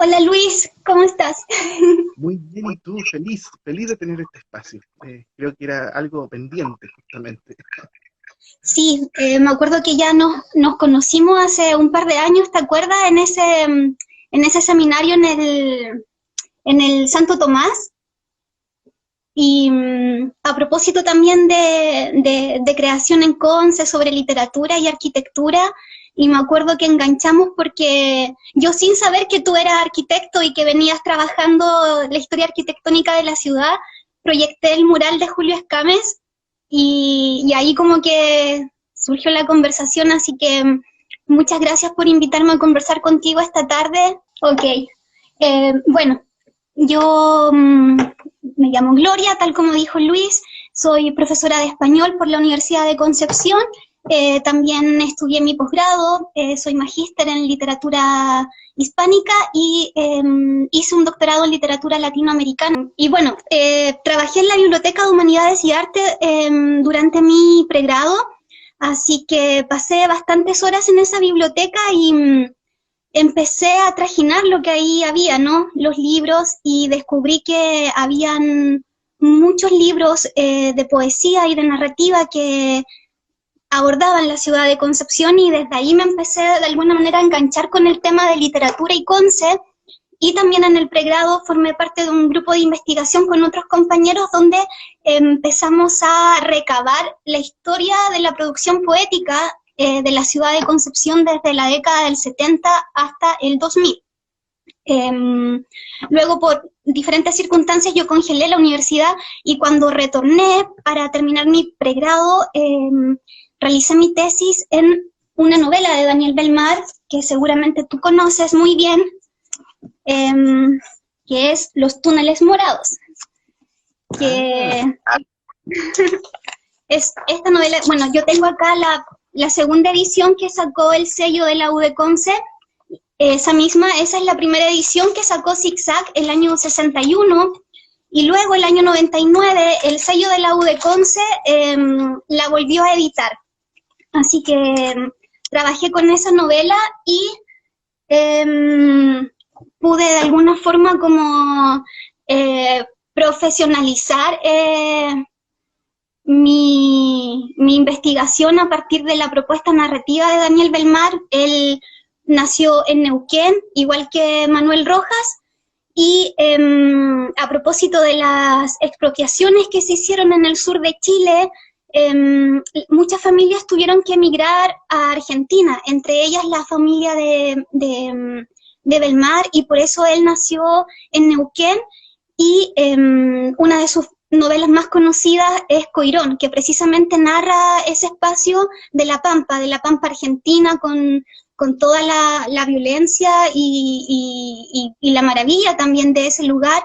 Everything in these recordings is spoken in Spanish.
Hola Luis, ¿cómo estás? Muy bien, ¿y tú? Feliz de tener este espacio. Creo que era algo pendiente, justamente. Sí, me acuerdo que ya nos conocimos hace un par de años, ¿te acuerdas? En ese seminario en el Santo Tomás. Y a propósito también de creación en Conce sobre literatura y arquitectura, y me acuerdo que enganchamos porque yo sin saber que tú eras arquitecto y que venías trabajando la historia arquitectónica de la ciudad, proyecté el mural de Julio Escames y ahí como que surgió la conversación, así que muchas gracias por invitarme a conversar contigo esta tarde. Ok, bueno, yo me llamo Gloria, tal como dijo Luis, soy profesora de español por la Universidad de Concepción, también estudié mi posgrado, soy magíster en literatura hispánica y hice un doctorado en literatura latinoamericana. Y bueno, trabajé en la Biblioteca de Humanidades y Arte durante mi pregrado, así que pasé bastantes horas en esa biblioteca y empecé a trajinar lo que ahí había, ¿no? Los libros, y descubrí que habían muchos libros de poesía y de narrativa que abordaban la ciudad de Concepción, y desde ahí me empecé de alguna manera a enganchar con el tema de literatura y Conce, y también en el pregrado formé parte de un grupo de investigación con otros compañeros donde empezamos a recabar la historia de la producción poética de la ciudad de Concepción desde la década del 70 hasta el 2000. Luego, por diferentes circunstancias, yo congelé la universidad, y cuando retorné para terminar mi pregrado, realicé mi tesis en una novela de Daniel Belmar, que seguramente tú conoces muy bien, que es Los túneles morados. Que es esta novela, bueno, yo tengo acá la segunda edición que sacó el sello de la U de Conce. Esa es la primera edición que sacó Zigzag el año 61, y luego el año 99 el sello de la U de Conce la volvió a editar. Así que trabajé con esa novela y pude de alguna forma como profesionalizar mi investigación a partir de la propuesta narrativa de Daniel Belmar. Él nació en Neuquén, igual que Manuel Rojas, y a propósito de las expropiaciones que se hicieron en el sur de Chile, muchas familias tuvieron que emigrar a Argentina, entre ellas la familia de Belmar, y por eso él nació en Neuquén, y una de sus novelas más conocidas es Coirón, que precisamente narra ese espacio de la Pampa argentina, con toda la violencia y la maravilla también de ese lugar.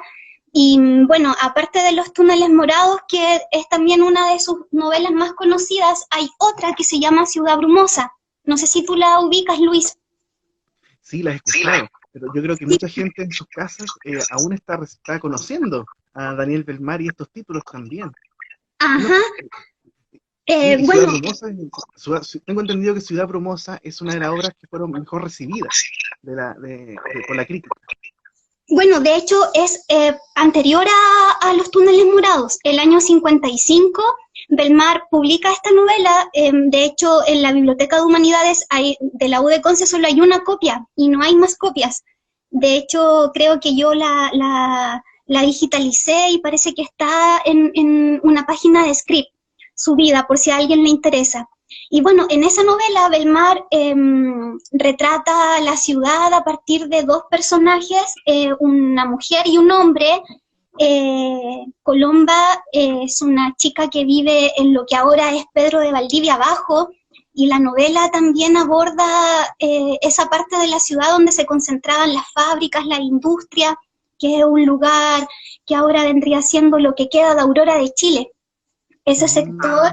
Y bueno, aparte de Los túneles morados, que es también una de sus novelas más conocidas, hay otra que se llama Ciudad Brumosa. No sé si tú la ubicas, Luis. Sí, las he escuchado, pero yo creo que mucha gente en sus casas aún está conociendo a Daniel Belmar y estos títulos también. No, Ajá. sí, y Ciudad Bueno, Brumosa, tengo entendido que Ciudad Brumosa es una de las obras que fueron mejor recibidas por la crítica. Bueno, de hecho es anterior a Los túneles morados. El año 55, Belmar publica esta novela. De hecho, en la Biblioteca de Humanidades de la U de Conce solo hay una copia y no hay más copias. De hecho, creo que yo la digitalicé y parece que está en una página de Script, subida, por si a alguien le interesa. Y bueno, en esa novela Belmar retrata la ciudad a partir de dos personajes, una mujer y un hombre. Colomba es una chica que vive en lo que ahora es Pedro de Valdivia Abajo, y la novela también aborda esa parte de la ciudad donde se concentraban las fábricas, la industria, que es un lugar que ahora vendría siendo lo que queda de Aurora de Chile. Ese sector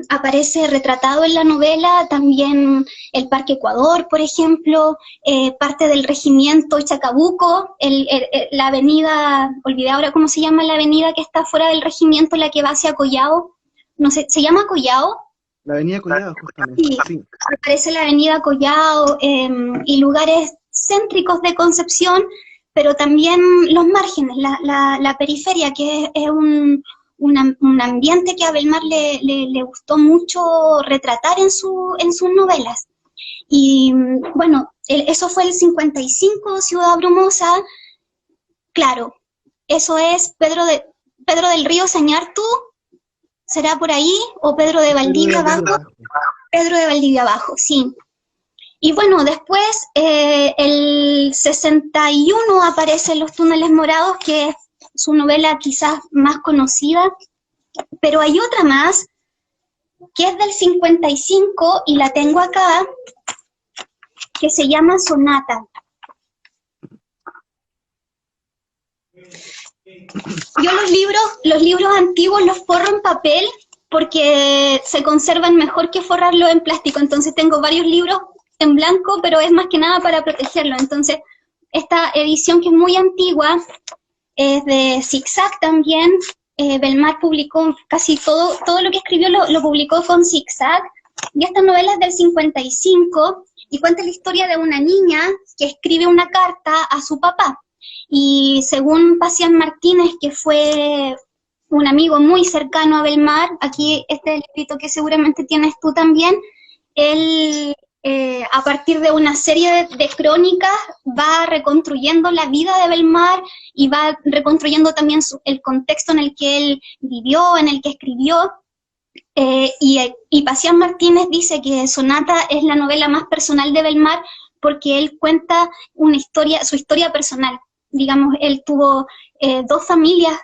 aparece retratado en la novela, también el Parque Ecuador, por ejemplo, parte del regimiento Chacabuco, la avenida, olvidé ahora cómo se llama la avenida que está fuera del regimiento, la que va hacia Collao, no sé, ¿se llama Collao? La avenida Collado, justamente, Sí, sí. aparece la avenida Collao, y lugares céntricos de Concepción, pero también los márgenes, la periferia, que es un ambiente que a Belmar le gustó mucho retratar en sus novelas. Y bueno, eso fue el 55, Ciudad Brumosa. Claro, eso es Pedro del Río Sañartu, ¿será por ahí? ¿O Pedro de Valdivia abajo? Pedro de Valdivia abajo, sí. Y bueno, después, el 61 aparece Los Túneles Morados, que es su novela quizás más conocida, pero hay otra más, que es del 55, y la tengo acá, que se llama Sonata. Yo los libros antiguos los forro en papel porque se conservan mejor que forrarlos en plástico, entonces tengo varios libros en blanco, pero es más que nada para protegerlo. Entonces, esta edición, que es muy antigua, es de Zigzag también. Belmar publicó casi todo lo que escribió lo publicó con Zigzag, y esta novela es del 55, y cuenta la historia de una niña que escribe una carta a su papá. Y según Pacián Martínez, que fue un amigo muy cercano a Belmar, aquí este es el escrito que seguramente tienes tú también, él, a partir de una serie de crónicas, va reconstruyendo la vida de Belmar y va reconstruyendo también el contexto en el que él vivió, en el que escribió. Y Pacián Martínez dice que Sonata es la novela más personal de Belmar porque él cuenta su historia personal. Digamos, él tuvo dos familias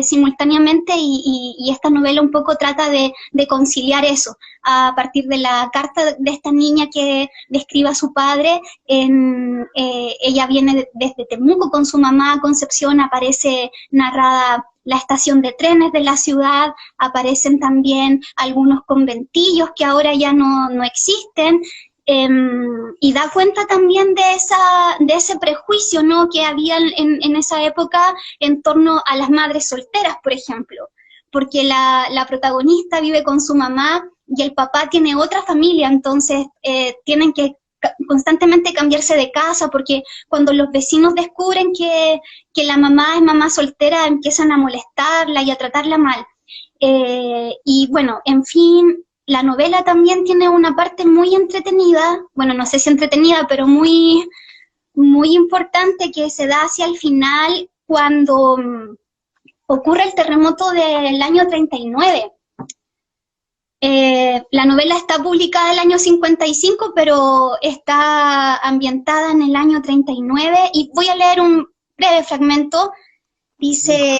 simultáneamente, y esta novela un poco trata de conciliar eso, a partir de la carta de esta niña que describe a su padre. Ella viene desde Temuco con su mamá a Concepción, aparece narrada la estación de trenes de la ciudad, aparecen también algunos conventillos que ahora ya no existen, y da cuenta también de ese prejuicio, ¿no?, que había en esa época en torno a las madres solteras, por ejemplo, porque la protagonista vive con su mamá y el papá tiene otra familia, entonces tienen que constantemente cambiarse de casa, porque cuando los vecinos descubren que la mamá es mamá soltera, empiezan a molestarla y a tratarla mal. Y bueno, en fin, la novela también tiene una parte muy entretenida, bueno, no sé si entretenida, pero muy, muy importante, que se da hacia el final, cuando ocurre el terremoto del año 39. La novela está publicada en el año 55, pero está ambientada en el año 39, y voy a leer un breve fragmento. Dice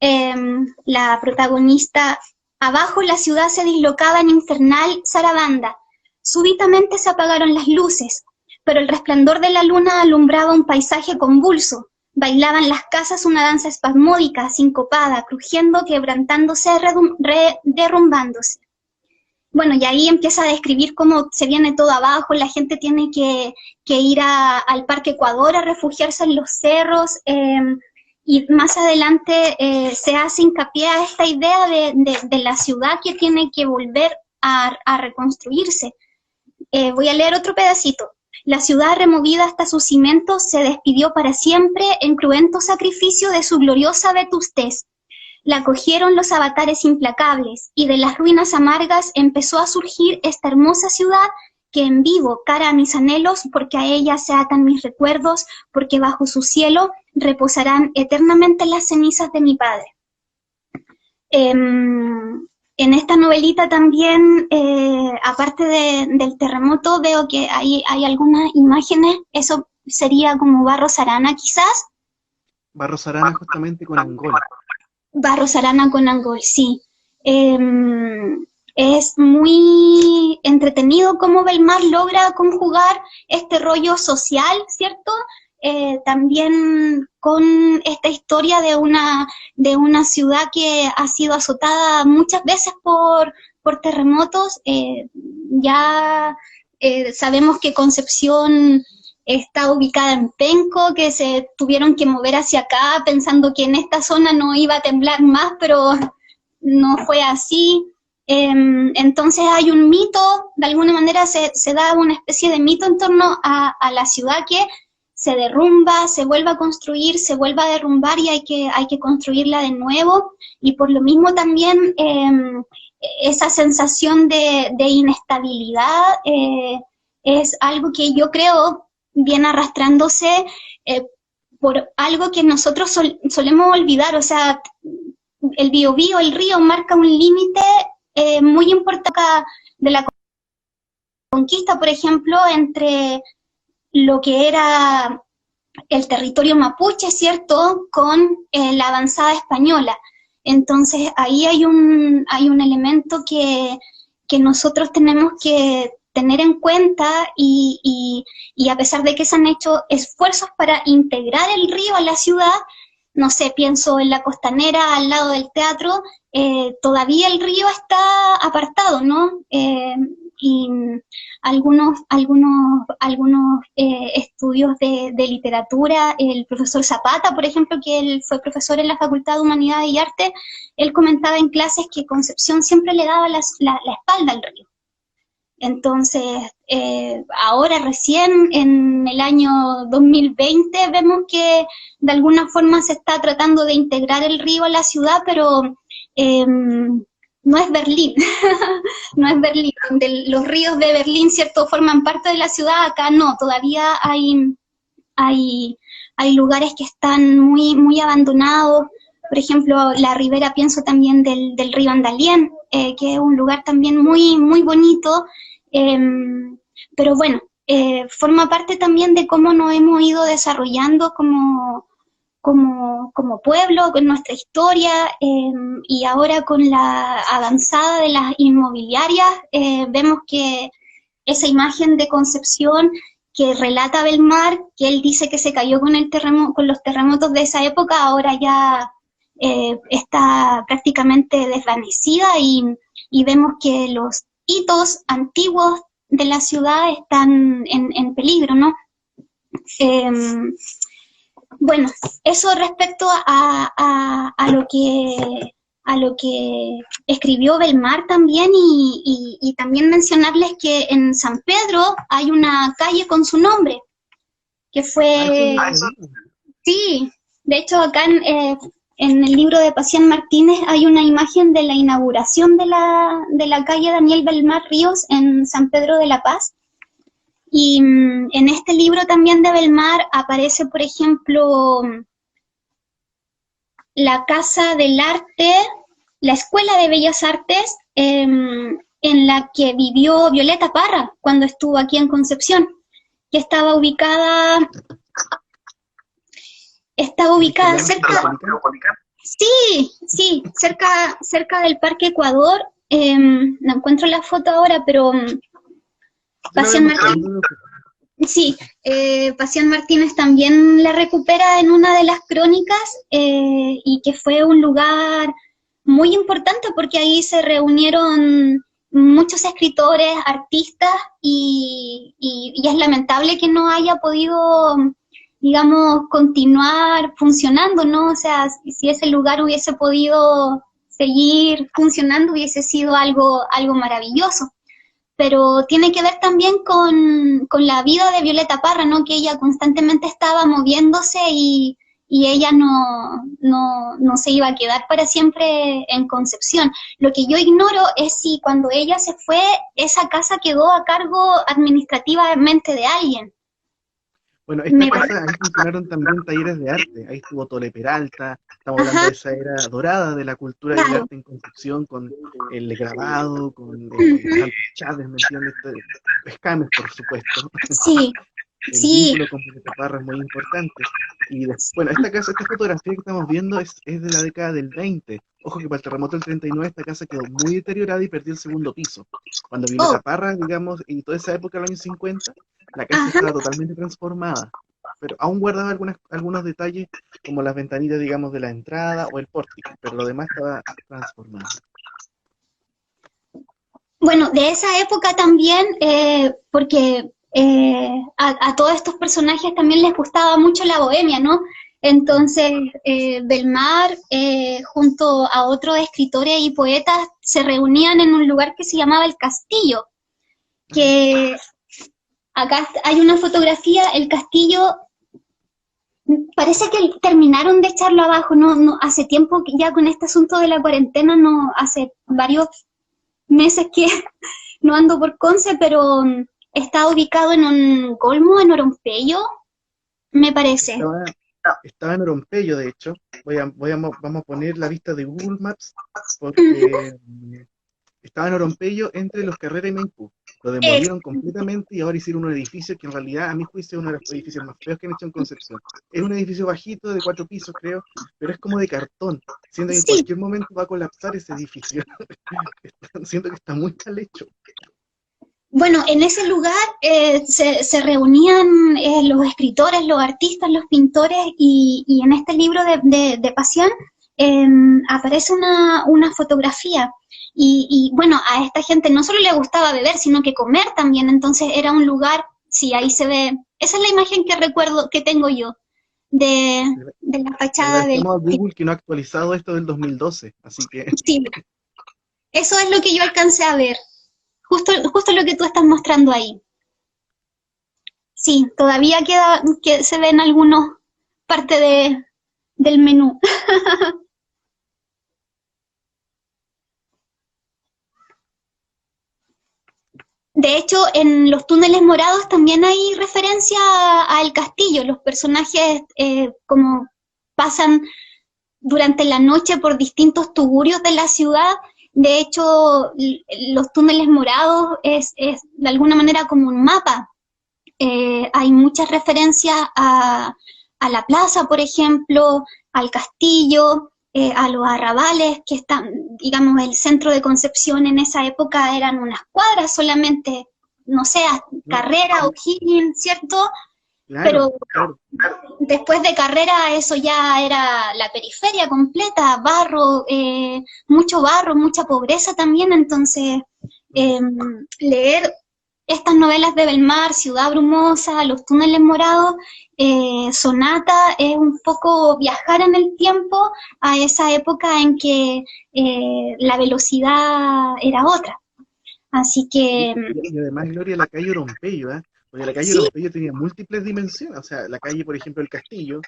la protagonista: abajo la ciudad se dislocaba en infernal zarabanda. Súbitamente se apagaron las luces, pero el resplandor de la luna alumbraba un paisaje convulso. Bailaban las casas una danza espasmódica, sincopada, crujiendo, quebrantándose, derrumbándose. Bueno, y ahí empieza a describir cómo se viene todo abajo, la gente tiene que ir al Parque Ecuador a refugiarse en los cerros, y más adelante se hace hincapié a esta idea de la ciudad que tiene que volver a reconstruirse. Voy a leer otro pedacito. La ciudad, removida hasta sus cimientos, se despidió para siempre en cruento sacrificio de su gloriosa vetustez. La acogieron los avatares implacables, y de las ruinas amargas empezó a surgir esta hermosa ciudad que en vivo cara a mis anhelos, porque a ella se atan mis recuerdos, porque bajo su cielo reposarán eternamente las cenizas de mi padre. En esta novelita también, aparte del terremoto, veo que hay algunas imágenes. Eso sería como Barros Arana, quizás. Barros Arana justamente con Angol. Barros Arana con Angol, sí. Es muy entretenido cómo Belmar logra conjugar este rollo social, ¿cierto? También con esta historia de una ciudad que ha sido azotada muchas veces por terremotos. Ya sabemos que Concepción está ubicada en Penco, que se tuvieron que mover hacia acá pensando que en esta zona no iba a temblar más, pero no fue así. Entonces hay un mito, de alguna manera se da una especie de mito en torno a la ciudad, que se derrumba, se vuelve a construir, se vuelve a derrumbar y hay que construirla de nuevo. Y por lo mismo también esa sensación de inestabilidad es algo que yo creo viene arrastrándose por algo que nosotros solemos olvidar. O sea, el Biobío, el río, marca un límite muy importante de la conquista, por ejemplo, entre lo que era el territorio mapuche, ¿cierto?, con la avanzada española. Entonces, ahí hay un elemento que nosotros tenemos que tener en cuenta y a pesar de que se han hecho esfuerzos para integrar el río a la ciudad, no sé, pienso en la Costanera al lado del teatro, todavía el río está apartado, ¿no? Y algunos estudios de literatura, el profesor Zapata, por ejemplo, que él fue profesor en la Facultad de Humanidades y Arte, él comentaba en clases que Concepción siempre le daba la espalda al río. Entonces, ahora recién, en el año 2020, vemos que de alguna forma se está tratando de integrar el río a la ciudad, pero no es Berlín, no es Berlín, donde los ríos de Berlín, ¿cierto?, forman parte de la ciudad, acá no, todavía hay lugares que están muy abandonados. Por ejemplo, la ribera, pienso también del río Andalién, que es un lugar también muy bonito, pero bueno, forma parte también de cómo nos hemos ido desarrollando como pueblo, con nuestra historia, y ahora con la avanzada de las inmobiliarias, vemos que esa imagen de Concepción que relata Belmar, que él dice que se cayó con los terremotos de esa época, ahora ya está prácticamente desvanecida y vemos que los hitos antiguos de la ciudad están en peligro, ¿no? Bueno, eso respecto a lo que escribió Belmar también, y también mencionarles que en San Pedro hay una calle con su nombre, que fue... Sí, de hecho acá en el libro de Pacián Martínez hay una imagen de la inauguración de la calle Daniel Belmar Ríos en San Pedro de la Paz. Y en este libro también de Belmar aparece, por ejemplo, la Casa del Arte, la Escuela de Bellas Artes, en la que vivió Violeta Parra cuando estuvo aquí en Concepción, que estaba ubicada cerca... Sí, cerca del Parque Ecuador. No encuentro la foto ahora, pero... Pacián Martínez, sí, Pacián Martínez también la recupera en una de las crónicas, y que fue un lugar muy importante porque ahí se reunieron muchos escritores, artistas, y es lamentable que no haya podido, digamos, continuar funcionando, ¿no? O sea, si ese lugar hubiese podido seguir funcionando, hubiese sido algo maravilloso. Pero tiene que ver también con la vida de Violeta Parra, ¿no? Que ella constantemente estaba moviéndose y ella no se iba a quedar para siempre en Concepción. Lo que yo ignoro es si cuando ella se fue, esa casa quedó a cargo administrativamente de alguien. Bueno, esta casa, ahí funcionaron también talleres de arte, ahí estuvo Tole Peralta, estamos hablando de esa era dorada de la cultura y el arte en Concepción, con el grabado, con Chávez, ¿me entiendes? Escames, por supuesto. Sí, el vínculo con Violeta Parra es muy importante. Y bueno, esta fotografía que estamos viendo es de la década del 20. Ojo que para el terremoto del 39 esta casa quedó muy deteriorada y perdió el segundo piso. Cuando Violeta Parra, digamos, y toda esa época, los años 50, la casa estaba totalmente transformada, pero aún guardaba algunos detalles, como las ventanitas, digamos, de la entrada o el pórtico, pero lo demás estaba transformado. Bueno, de esa época también, porque a todos estos personajes también les gustaba mucho la bohemia, ¿no? Entonces, Belmar, junto a otros escritores y poetas, se reunían en un lugar que se llamaba El Castillo, que... Acá hay una fotografía, el castillo Parece que terminaron de echarlo abajo, hace tiempo que ya con este asunto de la cuarentena, no, hace varios meses que no ando por Conce, pero está ubicado en un colmo, en Orompeyo, me parece. Estaba, estaba en Orompeyo, de hecho. Vamos a poner la vista de Google Maps porque estaba en Orompeyo entre Los Carrera y Maipú. Lo Ex- demolieron completamente y ahora hicieron un edificio que en realidad, a mi juicio, es uno de los edificios más feos que han hecho en Concepción. Es un edificio bajito, de 4 pisos, creo, pero es como de cartón. Siento que en sí, cualquier momento va a colapsar ese edificio. Siento que está muy mal hecho. bueno, en ese lugar se reunían los escritores, los artistas, los pintores, y en este libro de Pasión eh, aparece una fotografía. Bueno, a esta gente no solo le gustaba beber, sino que comer también, entonces era un lugar, sí, ahí se ve, esa es la imagen que recuerdo, que tengo yo, de, de la Le fachada del... agradecemos a Google que no ha actualizado esto del 2012, así que Sí, eso es lo que yo alcancé a ver, justo lo que tú estás mostrando ahí. Sí, todavía queda, que se ven algunos parte del menú. De hecho, en los túneles morados también hay referencia al castillo. Los personajes como pasan durante la noche por distintos tugurios de la ciudad. De hecho, los túneles morados es de alguna manera como un mapa. Hay muchas referencias a la plaza, por ejemplo, al castillo, a los arrabales, que están, digamos, el centro de Concepción en esa época eran unas cuadras solamente, no sé, Carrera o Higgins, ¿cierto? claro, Pero claro. después de Carrera eso ya era la periferia completa, barro, mucho barro, mucha pobreza también, entonces eh, leer estas novelas de Belmar, Ciudad Brumosa, Los túneles morados, Sonata, es un poco viajar en el tiempo a esa época en que la velocidad era otra. Así Sí, que y además, Gloria, la calle Orompeyo, ¿eh? Porque la calle sí, Orompeyo tenía múltiples dimensiones, o sea, la calle, por ejemplo, El Castillo,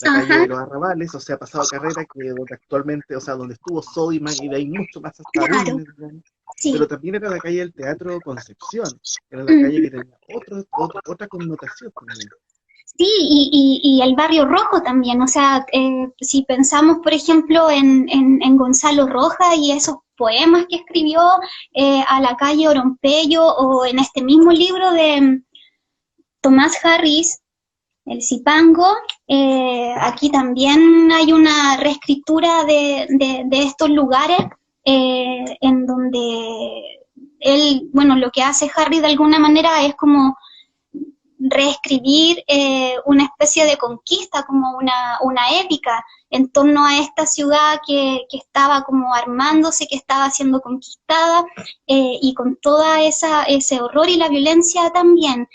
la calle ajá, de los Arrabales, o sea, pasado Carrera, que donde actualmente, o sea, donde estuvo Sodimac y de ahí mucho más hasta claro, Bulnes, digamos. sí. Pero también era la calle del Teatro Concepción, era la calle que tenía otra connotación también. Sí, y el Barrio Rojo también, o sea, si pensamos, por ejemplo, en Gonzalo Rojas y esos poemas que escribió a la calle Orompeyo, o en este mismo libro de Tomás Harris, El Zipango, aquí también hay una reescritura de estos lugares en donde él, bueno, lo que hace Harris de alguna manera es como reescribir una especie de conquista, como una épica en torno a esta ciudad que estaba como armándose, que estaba siendo conquistada, y con toda ese horror y la violencia también.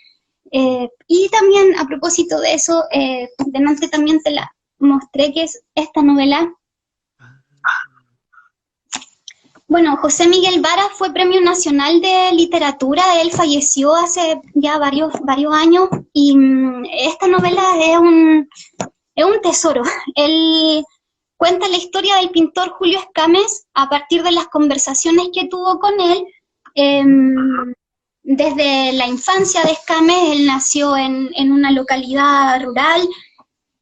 Y también a propósito de eso, delante también te la mostré, que es esta novela. Bueno, José Miguel Vara fue Premio Nacional de Literatura, él falleció hace ya varios años, y esta novela es un tesoro. Él cuenta la historia del pintor Julio Escames a partir de las conversaciones que tuvo con él. Eh, Desde la infancia de Escames, él nació en una localidad rural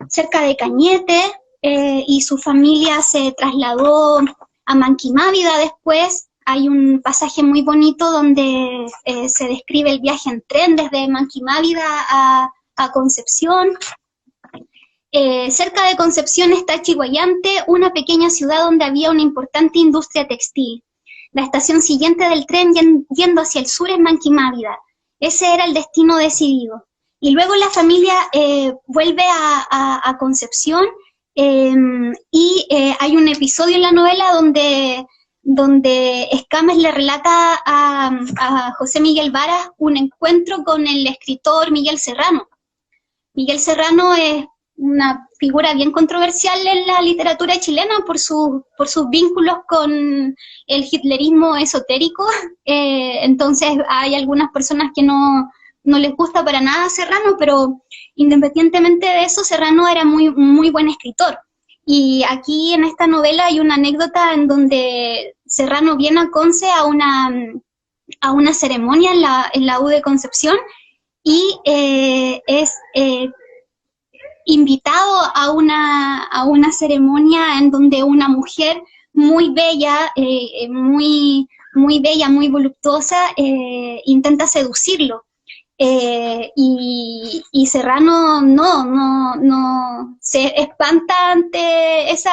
cerca de Cañete, y su familia se trasladó a Manquimávida después. Hay un pasaje muy bonito donde se describe el viaje en tren desde Manquimávida a Concepción. Cerca de Concepción está Chiguayante, una pequeña ciudad donde había una importante industria textil. La estación siguiente del tren yendo hacia el sur es Manquimávida. Ese era el destino decidido. Y luego la familia vuelve a Concepción, y hay un episodio en la novela donde Escames le relata a José Miguel Vara un encuentro con el escritor Miguel Serrano. Miguel Serrano es una figura bien controversial en la literatura chilena por sus vínculos con el hitlerismo esotérico. Entonces hay algunas personas que no les gusta para nada Serrano, pero independientemente de eso, Serrano era muy, muy buen escritor. Y aquí en esta novela hay una anécdota en donde Serrano viene a Conce a una ceremonia en la U de Concepción y es invitado a una ceremonia en donde una mujer muy bella, muy bella, muy voluptuosa, intenta seducirlo. Y Serrano no se espanta ante ese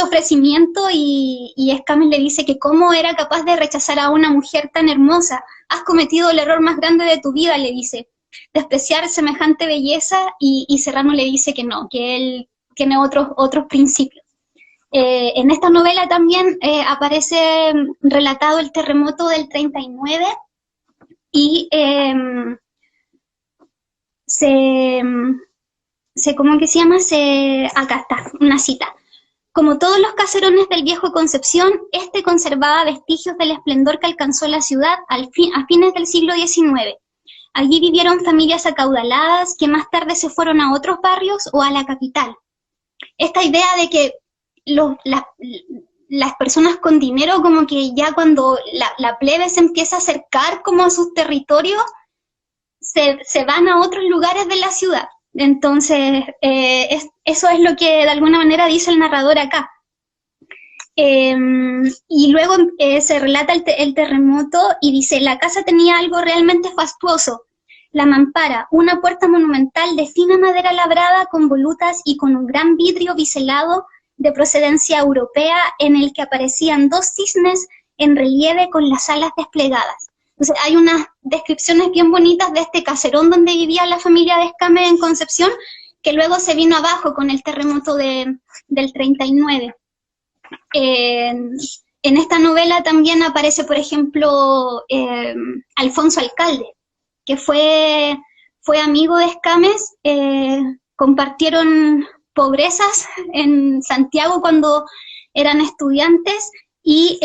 ofrecimiento y Escámez le dice que cómo era capaz de rechazar a una mujer tan hermosa. Has cometido el error más grande de tu vida, le dice, despreciar semejante belleza, y Serrano le dice que no, que él tiene otros principios. En esta novela también aparece relatado el terremoto del 39 y ¿cómo que se llama? Acá está, una cita. Como todos los caserones del viejo Concepción, este conservaba vestigios del esplendor que alcanzó la ciudad a fines del siglo XIX. Allí vivieron familias acaudaladas que más tarde se fueron a otros barrios o a la capital. Esta idea de que las personas con dinero, como que ya cuando la plebe se empieza a acercar como a sus territorios, se van a otros lugares de la ciudad. Entonces, eso es lo que de alguna manera dice el narrador acá. Y luego se relata el terremoto y dice, la casa tenía algo realmente fastuoso. La mampara, una puerta monumental de fina madera labrada con volutas y con un gran vidrio biselado de procedencia europea en el que aparecían 2 cisnes en relieve con las alas desplegadas. Entonces hay unas descripciones bien bonitas de este caserón donde vivía la familia de Escámez en Concepción, que luego se vino abajo con el terremoto del 39. En esta novela también aparece, por ejemplo, Alfonso Alcalde, que fue amigo de Escámez, compartieron pobrezas en Santiago cuando eran estudiantes, y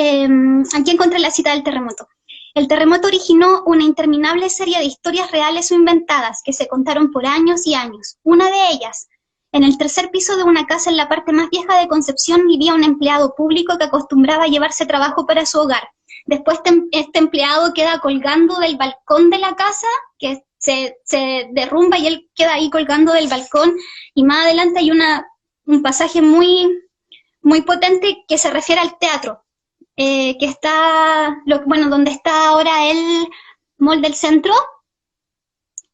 aquí encontré la cita del terremoto. El terremoto originó una interminable serie de historias reales o inventadas que se contaron por años y años. Una de ellas, en el tercer piso de una casa en la parte más vieja de Concepción vivía un empleado público que acostumbraba a llevarse trabajo para su hogar. Después este empleado queda colgando del balcón de la casa, que se derrumba y él queda ahí colgando del balcón, y más adelante hay un pasaje muy, muy potente que se refiere al teatro. Que está, donde está ahora el Mall del Centro,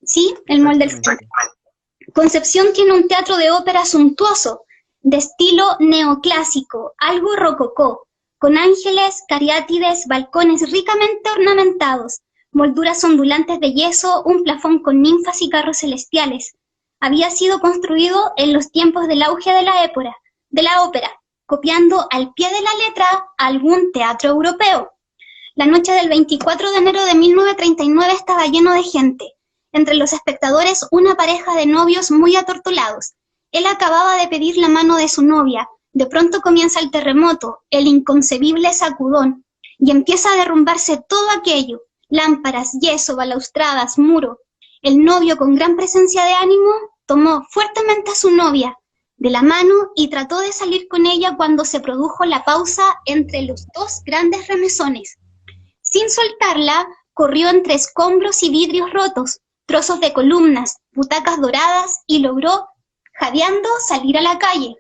¿sí? El Mall del Centro. Concepción tiene un teatro de ópera suntuoso, de estilo neoclásico, algo rococó, con ángeles, cariátides, balcones ricamente ornamentados, molduras ondulantes de yeso, un plafón con ninfas y carros celestiales. Había sido construido en los tiempos del auge de la ópera, copiando al pie de la letra algún teatro europeo. La noche del 24 de enero de 1939 estaba lleno de gente. Entre los espectadores, una pareja de novios muy atortolados. Él acababa de pedir la mano de su novia. De pronto comienza el terremoto, el inconcebible sacudón, y empieza a derrumbarse todo aquello: lámparas, yeso, balaustradas, muro. El novio, con gran presencia de ánimo, tomó fuertemente a su novia de la mano y trató de salir con ella cuando se produjo la pausa entre los 2 grandes remesones. Sin soltarla, corrió entre escombros y vidrios rotos, trozos de columnas, butacas doradas, y logró, jadeando, salir a la calle.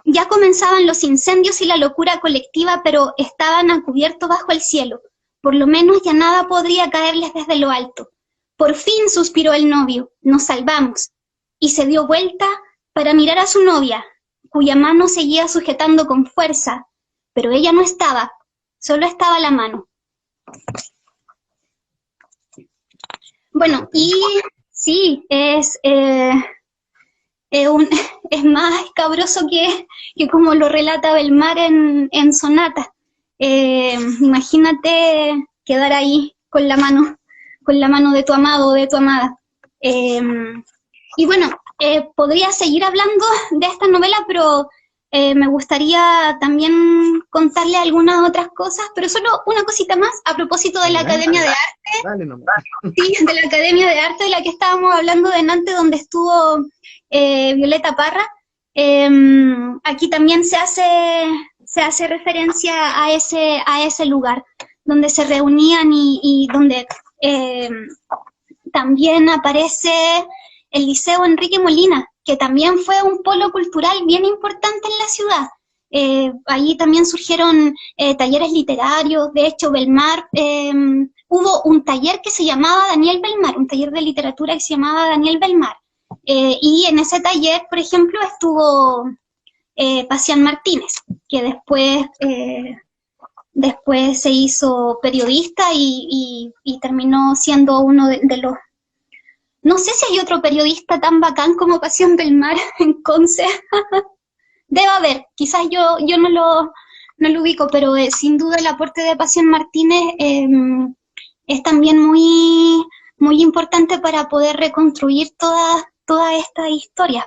Ya comenzaban los incendios y la locura colectiva, pero estaban a cubierto bajo el cielo. Por lo menos ya nada podría caerles desde lo alto. Por fin, suspiró el novio, nos salvamos. Y se dio vuelta para mirar a su novia, cuya mano seguía sujetando con fuerza, pero ella no estaba, solo estaba la mano. Bueno, y sí, es más escabroso que como lo relata Belmar en Sonata. Imagínate quedar ahí con la mano de tu amado o de tu amada. Y bueno, podría seguir hablando de esta novela, pero Me gustaría también contarle algunas otras cosas, pero solo una cosita más a propósito de la Academia de Arte. Dale nomás. Sí, de la Academia de Arte de la que estábamos hablando delante, donde estuvo Violeta Parra. Aquí también se hace referencia a ese lugar, donde se reunían y donde también aparece el Liceo Enrique Molina, que también fue un polo cultural bien importante en la ciudad. Allí también surgieron talleres literarios. De hecho, Belmar, hubo un taller que se llamaba Daniel Belmar, un taller de literatura que se llamaba Daniel Belmar. Y en ese taller, por ejemplo, estuvo Pacián Martínez, que después se hizo periodista y terminó siendo uno de los... No sé si hay otro periodista tan bacán como Pacián Belmar en Conce. Debe haber, quizás yo no lo ubico, pero sin duda el aporte de Pacián Martínez es también muy, muy importante para poder reconstruir toda esta historia.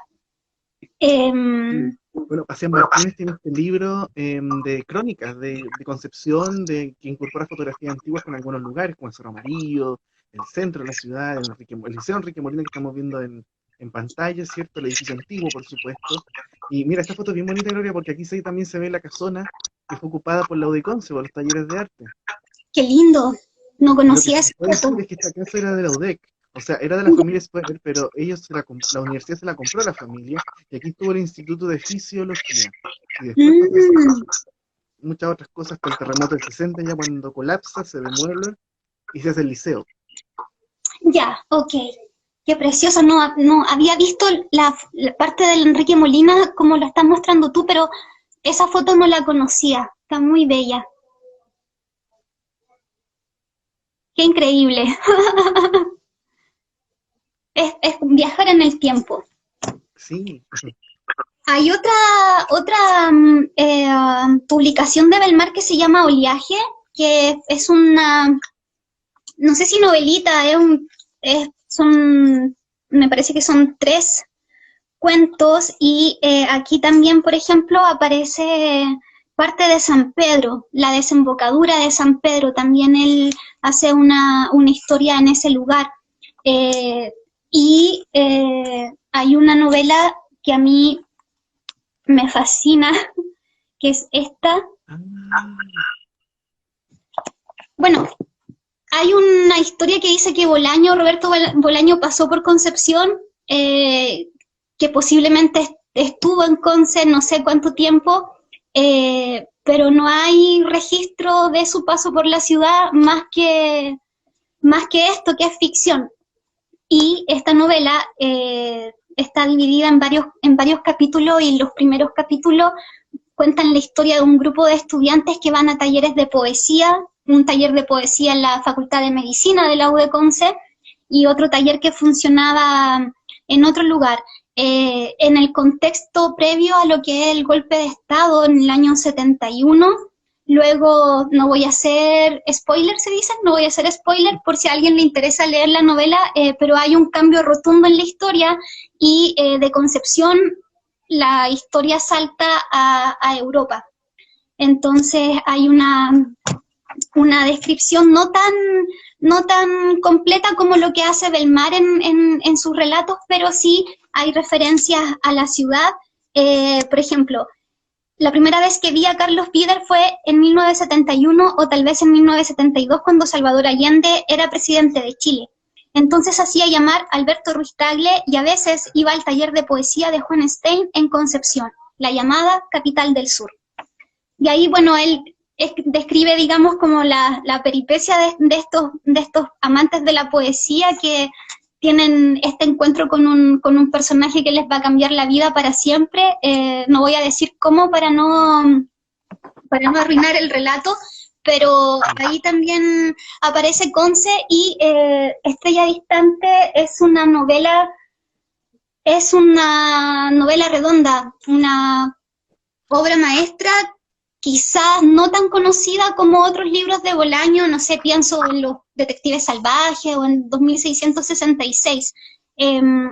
Bueno, Pacián Martínez tiene este libro de crónicas, de Concepción, que incorpora fotografías antiguas con algunos lugares, como el Cerro Amarillo, el centro de la ciudad, el Liceo Enrique Molina que estamos viendo en pantalla, ¿cierto? El edificio antiguo, por supuesto. Y mira, esta foto es bien bonita, Gloria, porque aquí también se ve la casona que fue ocupada por la UDEConce, por los talleres de arte. ¡Qué lindo! No conocía esa foto. Es que esta casa era de la UDEC. O sea, era de la familia Spoeller, pero la universidad se la compró a la familia, y aquí estuvo el Instituto de Fisiología. Y después muchas otras cosas, hasta el terremoto del 60, ya cuando colapsa, se demuelve y se hace el liceo. Ya, ok. Qué precioso. No había visto la parte del Enrique Molina como lo estás mostrando tú, pero esa foto no la conocía. Está muy bella. Qué increíble. Es viajar en el tiempo. Sí. Hay otra publicación de Belmar que se llama Oleaje, que es una, no sé si novelita, me parece que son 3 cuentos, y aquí también, por ejemplo, aparece parte de San Pedro, la desembocadura de San Pedro, también él hace una historia en ese lugar. Y hay una novela que a mí me fascina, que es esta. Bueno, hay una historia que dice que Roberto Bolaño pasó por Concepción, que posiblemente estuvo en Conce no sé cuánto tiempo, pero no hay registro de su paso por la ciudad más que esto, que es ficción. Y esta novela está dividida en varios capítulos, y los primeros capítulos cuentan la historia de un grupo de estudiantes que van a talleres de poesía, un taller de poesía en la Facultad de Medicina de la UDEConce y otro taller que funcionaba en otro lugar. En el contexto previo a lo que es el golpe de Estado en el año 71, luego, no voy a hacer spoiler, se dice, no voy a hacer spoiler por si a alguien le interesa leer la novela, pero hay un cambio rotundo en la historia, y de Concepción la historia salta a Europa. Entonces hay una descripción no tan completa como lo que hace Belmar en sus relatos, pero sí hay referencias a la ciudad. Por ejemplo, la primera vez que vi a Carlos Pieder fue en 1971 o tal vez en 1972, cuando Salvador Allende era presidente de Chile. Entonces hacía llamar a Alberto Ruiz Tagle y a veces iba al taller de poesía de Juan Stein en Concepción, la llamada capital del sur. Y ahí, bueno, él describe, digamos, como la peripecia de estos amantes de la poesía que tienen este encuentro con un personaje que les va a cambiar la vida para siempre. No voy a decir cómo para no arruinar el relato, pero ahí también aparece Conce, y Estrella Distante es una novela redonda, una obra maestra, quizás no tan conocida como otros libros de Bolaño, no sé, pienso en Los Detectives Salvajes o en 2666.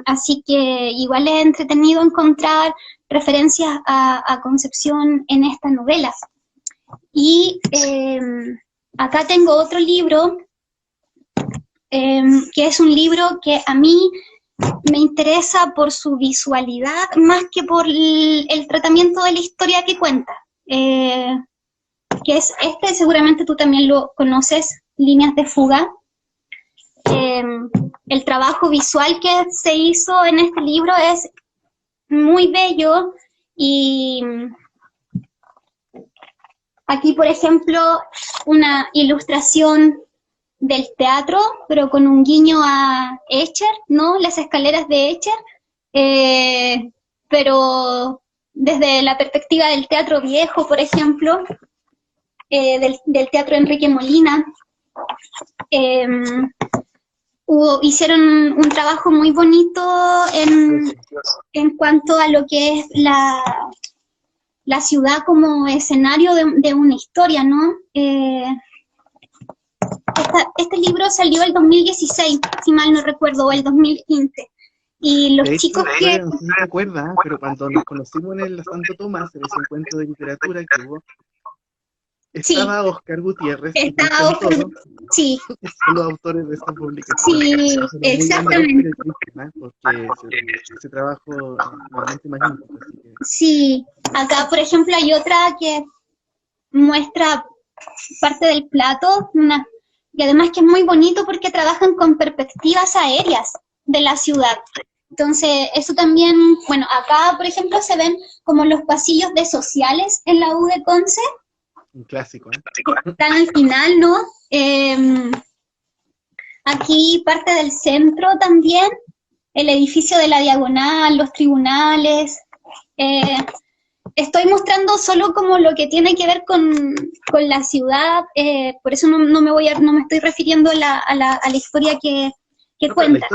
Así que igual es entretenido encontrar referencias a Concepción en esta novela. Y acá tengo otro libro, que es un libro que a mí me interesa por su visualidad más que por el tratamiento de la historia que cuenta. Que es este, seguramente tú también lo conoces, Líneas de fuga. El trabajo visual que se hizo en este libro es muy bello y aquí, por ejemplo, una ilustración del teatro, pero con un guiño a Escher, ¿no? Las escaleras de Escher, pero desde la perspectiva del teatro viejo, por ejemplo, del teatro Enrique Molina. Hicieron un trabajo muy bonito en cuanto a lo que es la ciudad como escenario de una historia, ¿no? Este libro salió el 2016, si mal no recuerdo, o el 2015. Y los De hecho, chicos que... no sé si te acuerdas, pero cuando nos conocimos en el Santo Tomás, en ese encuentro de literatura que hubo, Sí, estaba Oscar Gutiérrez y estaba Cristian Toro, sí, que son los autores de esta publicación. sí, Son muy exactamente. admiradores de Cristian, porque ese trabajo realmente magnífico. Así que, Sí, acá por ejemplo hay otra que muestra parte del plato, y además que es muy bonito porque trabajan con perspectivas aéreas de la ciudad. Entonces, eso también, bueno, acá por ejemplo se ven como los pasillos de sociales en la U de Conce, un clásico, ¿eh? que están al final, ¿no? Aquí parte del centro también, el edificio de la Diagonal, los tribunales. Estoy mostrando solo como lo que tiene que ver con la ciudad, por eso no me estoy refiriendo a la historia que No, pero cuenta.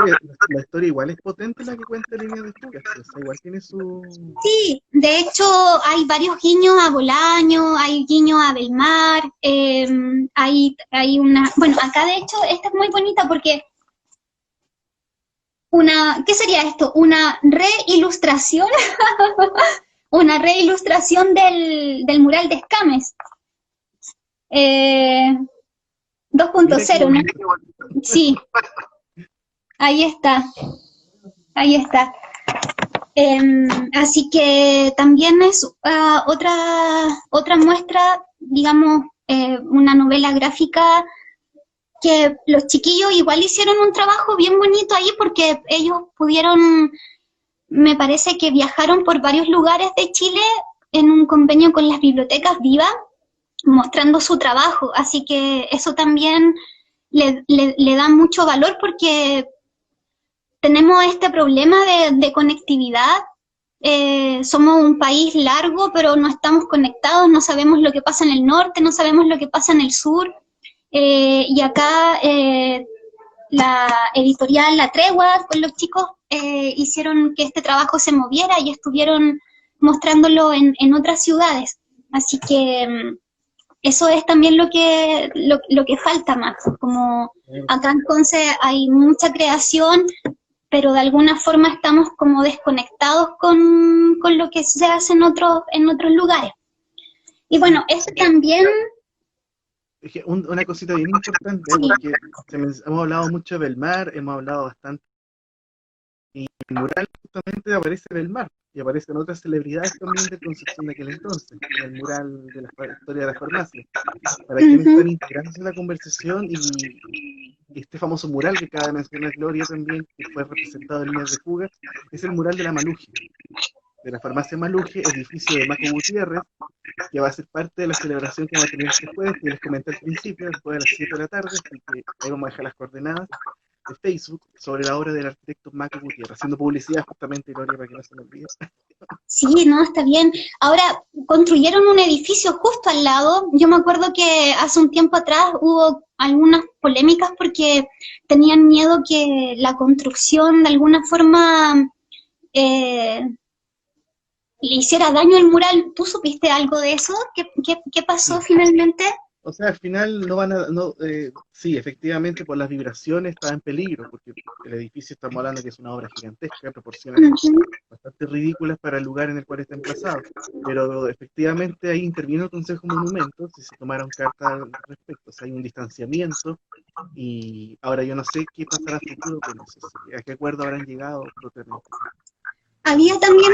la historia igual es potente la que cuenta Líneas de fuga, o sea, igual tiene su... Sí, de hecho hay varios guiños a Bolaño, hay guiños a Belmar, hay una... Bueno, acá de hecho esta es muy bonita porque ¿qué sería esto? Una reilustración, una reilustración del mural de Escames. 2.0, ¿no? Sí, ahí está, ahí está. Así que también es otra muestra, digamos, una novela gráfica que los chiquillos igual hicieron un trabajo bien bonito ahí porque ellos pudieron, me parece que viajaron por varios lugares de Chile en un convenio con las bibliotecas vivas, mostrando su trabajo, así que eso también le da mucho valor porque tenemos este problema de conectividad, somos un país largo, pero no estamos conectados, no sabemos lo que pasa en el norte, no sabemos lo que pasa en el sur, y acá la editorial La Tregua con los chicos hicieron que este trabajo se moviera y estuvieron mostrándolo en otras ciudades, así que eso es también lo que falta más, como acá entonces hay mucha creación, pero de alguna forma estamos como desconectados con lo que se hace en otros lugares. Y bueno, eso también... Una cosita bien importante, porque hemos hablado mucho del mar, hemos hablado bastante, y el mural justamente aparece en el mar, y aparecen otras celebridades también de Concepción de aquel entonces, en el mural de la historia de la farmacia. Para quienes están integrándose en la conversación, y este famoso mural que acaba de mencionar Gloria también, que fue representado en Líneas de fuga, es el mural de la Maluji, de la farmacia Maluji, edificio de Maco Gutiérrez, que va a ser parte de la celebración que va a tener este jueves, que les comenté al principio, después de las 7 de la tarde, así que ahí vamos a dejar las coordenadas de Facebook sobre la obra del arquitecto Maco Gutiérrez, haciendo publicidad justamente, Gloria, para que no se me olvide. Sí, no, está bien. Ahora, construyeron un edificio justo al lado. Yo me acuerdo que hace un tiempo atrás hubo algunas polémicas porque tenían miedo que la construcción de alguna forma le hiciera daño al mural. ¿Tú supiste algo de eso? ¿Qué pasó finalmente? O sea, al final no van a, no, sí, efectivamente por las vibraciones está en peligro, porque el edificio estamos hablando que es una obra gigantesca, de proporciones Ujú. bastante ridículas para el lugar en el cual está emplazado. Pero efectivamente ahí intervino el Consejo Monumentos y se tomaron cartas al respecto. O sea, hay un distanciamiento y ahora yo no sé qué pasará a futuro con eso. ¿A qué acuerdo habrán llegado propiamente tal? Había también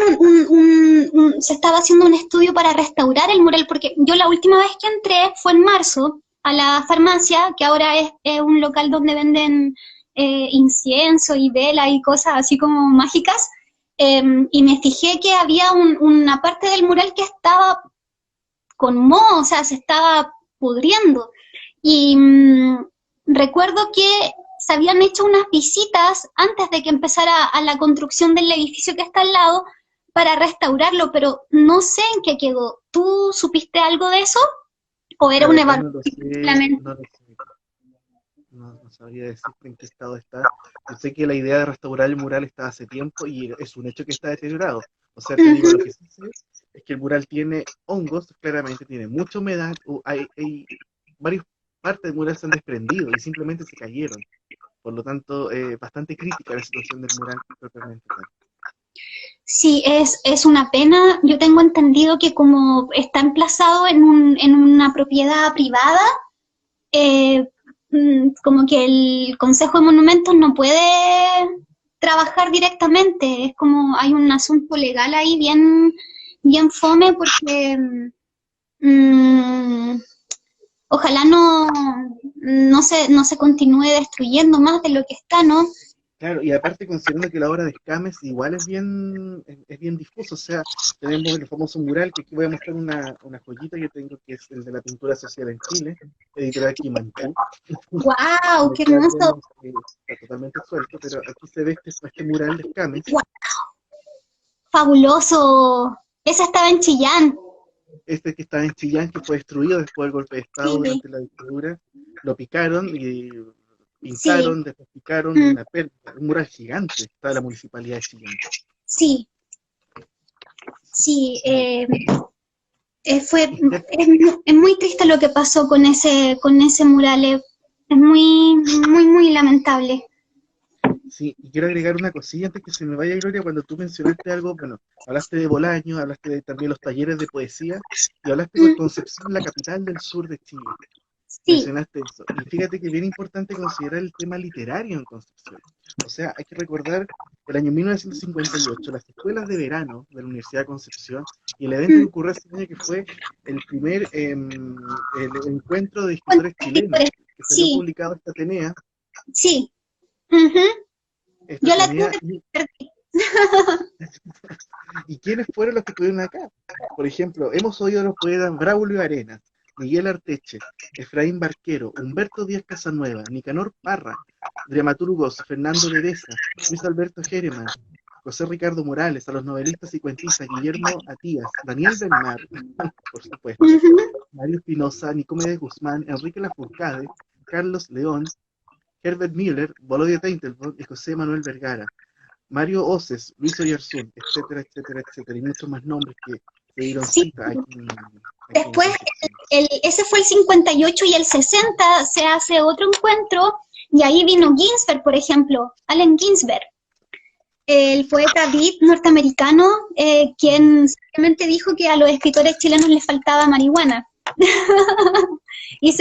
se estaba haciendo un estudio para restaurar el mural, porque yo la última vez que entré fue en marzo a la farmacia, que ahora es un local donde venden incienso y vela y cosas así como mágicas, y me fijé que había una parte del mural que estaba con moho, o sea, se estaba pudriendo. Y recuerdo que se habían hecho unas visitas antes de que empezara a la construcción del edificio que está al lado para restaurarlo, pero no sé en qué quedó. ¿Tú supiste algo de eso? ¿O era La una verdad no evaluación lo sé, solamente? no lo sé. No sabría decirte en qué estado está. Yo sé que la idea de restaurar el mural está hace tiempo y es un hecho que está deteriorado. O sea, te digo, lo Ujú. que sí sé es que el mural tiene hongos, claramente tiene mucha humedad, hay varias partes del mural se han desprendido y simplemente se cayeron. Por lo tanto, bastante crítica la situación del mural propiamente tal. Sí, es una pena. Yo tengo entendido que como está emplazado en una propiedad privada, eh, como que el Consejo de Monumentos no puede trabajar directamente, es como hay un asunto legal ahí bien fome porque mm, ojalá no se continúe destruyendo más de lo que está, ¿no? Claro, y aparte considerando que la obra de Escames igual es bien difusa, o sea, tenemos el famoso mural, que aquí voy a mostrar una joyita que tengo, que es el de la pintura social en Chile, editorial Quimanchú, ¡Wow! en el ¡Qué cual hermoso! vemos que está totalmente suelto, pero aquí se ve este mural de Escames, ¡Guau! ¡Fabuloso! Esa estaba en Chillán. este que está en Chillán, que fue destruido después del golpe de Estado Sí, durante la dictadura, lo picaron y sí, pintaron, después picaron mm, un mural gigante, está de la municipalidad de Chillán. sí, sí. Sí, y Es muy triste lo que pasó con ese mural. Es muy lamentable. sí, y quiero agregar una cosilla antes que se me vaya, Gloria, cuando tú mencionaste algo, bueno, hablaste de Bolaño, hablaste de también los talleres de poesía, y hablaste de Mm, Concepción, la capital del sur de Chile. sí, Mencionaste eso. Y fíjate que es bien importante considerar el tema literario en Concepción. O sea, hay que recordar el año 1958, las escuelas de verano de la Universidad de Concepción, y el evento que mm, ocurrió ese año que fue el primer el encuentro de con escritores chilenos, escritores. que salió Sí, publicado esta Atenea, sí. Ujú. esta Yo la Atenea, tuve. ¿y quiénes fueron los que estuvieron acá? Por ejemplo, hemos oído a los poetas Braulio Arenas, Miguel Arteche, Efraín Barquero, Humberto Díaz Casanueva, Nicanor Parra, dramaturgos Fernando Ledesa, Luis Alberto Jereman, José Ricardo Morales, a los novelistas y cuentistas Guillermo Atías, Daniel Belmar, por supuesto, Ujú. Mario Espinosa, Nicomedes Guzmán, Enrique Lafourcade, Carlos León, Herbert Müller, Volodya Teitelbaum y José Manuel Vergara. Mario Oces, Luis Oyarzún, etcétera, etcétera, etcétera, y muchos más nombres que se dieron Sí. cita aquí en Después, Concepción. ese fue el 58 y el 60 se hace otro encuentro y ahí vino Ginsberg, por ejemplo, Allen Ginsberg, el poeta beat norteamericano, Mm. quien simplemente dijo que a los escritores chilenos les faltaba marihuana. Y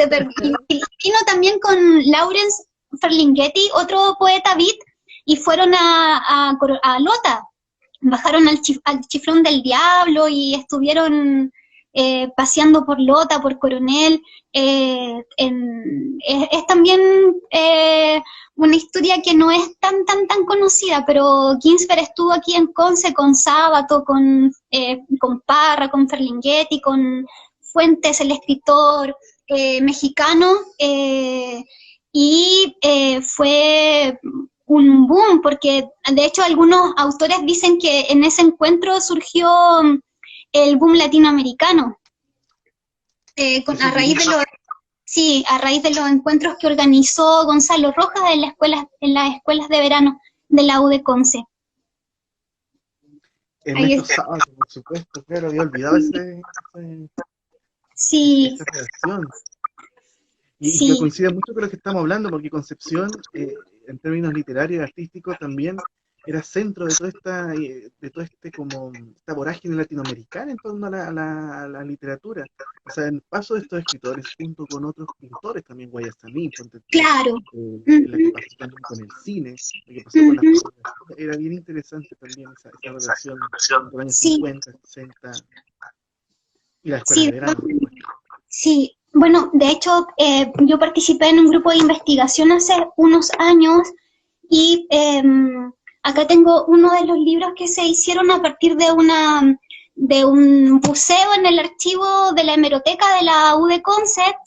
vino también con Lawrence Ferlinghetti, otro poeta beat, y fueron a Lota, bajaron al Chiflón del Diablo y estuvieron paseando por Lota, por Coronel. Es también una historia que no es tan conocida, pero Ginsberg estuvo aquí en Conce con Sábato, con Parra, con Ferlinghetti, con Fuentes, el escritor mexicano, y fue un boom, porque de hecho algunos autores dicen que en ese encuentro surgió el boom latinoamericano, Eso a es bien raíz de importante. sí, a raíz de los encuentros que organizó Gonzalo Rojas en las escuelas de verano de la U de Conce. Ahí Ernesto está. Sábato, por supuesto, claro, había olvidado Sí, esa sí, relación. Y que Sí, coincide mucho con lo que estamos hablando, porque Concepción, en términos literarios y artísticos, también era centro de todo este como esta vorágine latinoamericana en torno a la literatura. O sea, en paso de estos escritores, junto con otros pintores también, Guayasamín, ponte tú, claro. la que Ujú, pasó también con el cine, la que pasó con la ujú. fotografía, era bien interesante también esa relación entre los años Sí, 50, 60 y las escuelas sí, de verano, por supuesto. sí. Bueno, de hecho, yo participé en un grupo de investigación hace unos años y acá tengo uno de los libros que se hicieron a partir de un buceo en el archivo de la hemeroteca de la U de Concept,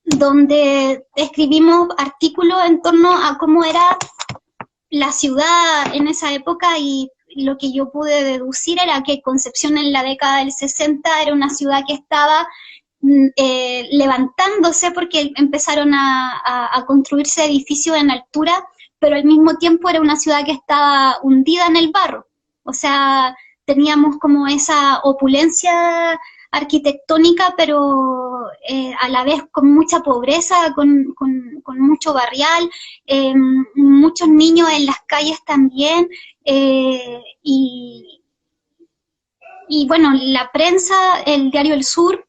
donde escribimos artículos en torno a cómo era la ciudad en esa época y lo que yo pude deducir era que Concepción en la década del 60 era una ciudad que estaba levantándose porque empezaron a construirse edificios en altura, pero al mismo tiempo era una ciudad que estaba hundida en el barro. O sea, teníamos como esa opulencia arquitectónica, pero a la vez con mucha pobreza, con mucho barrial, muchos niños en las calles también, y bueno, la prensa, el diario El Sur,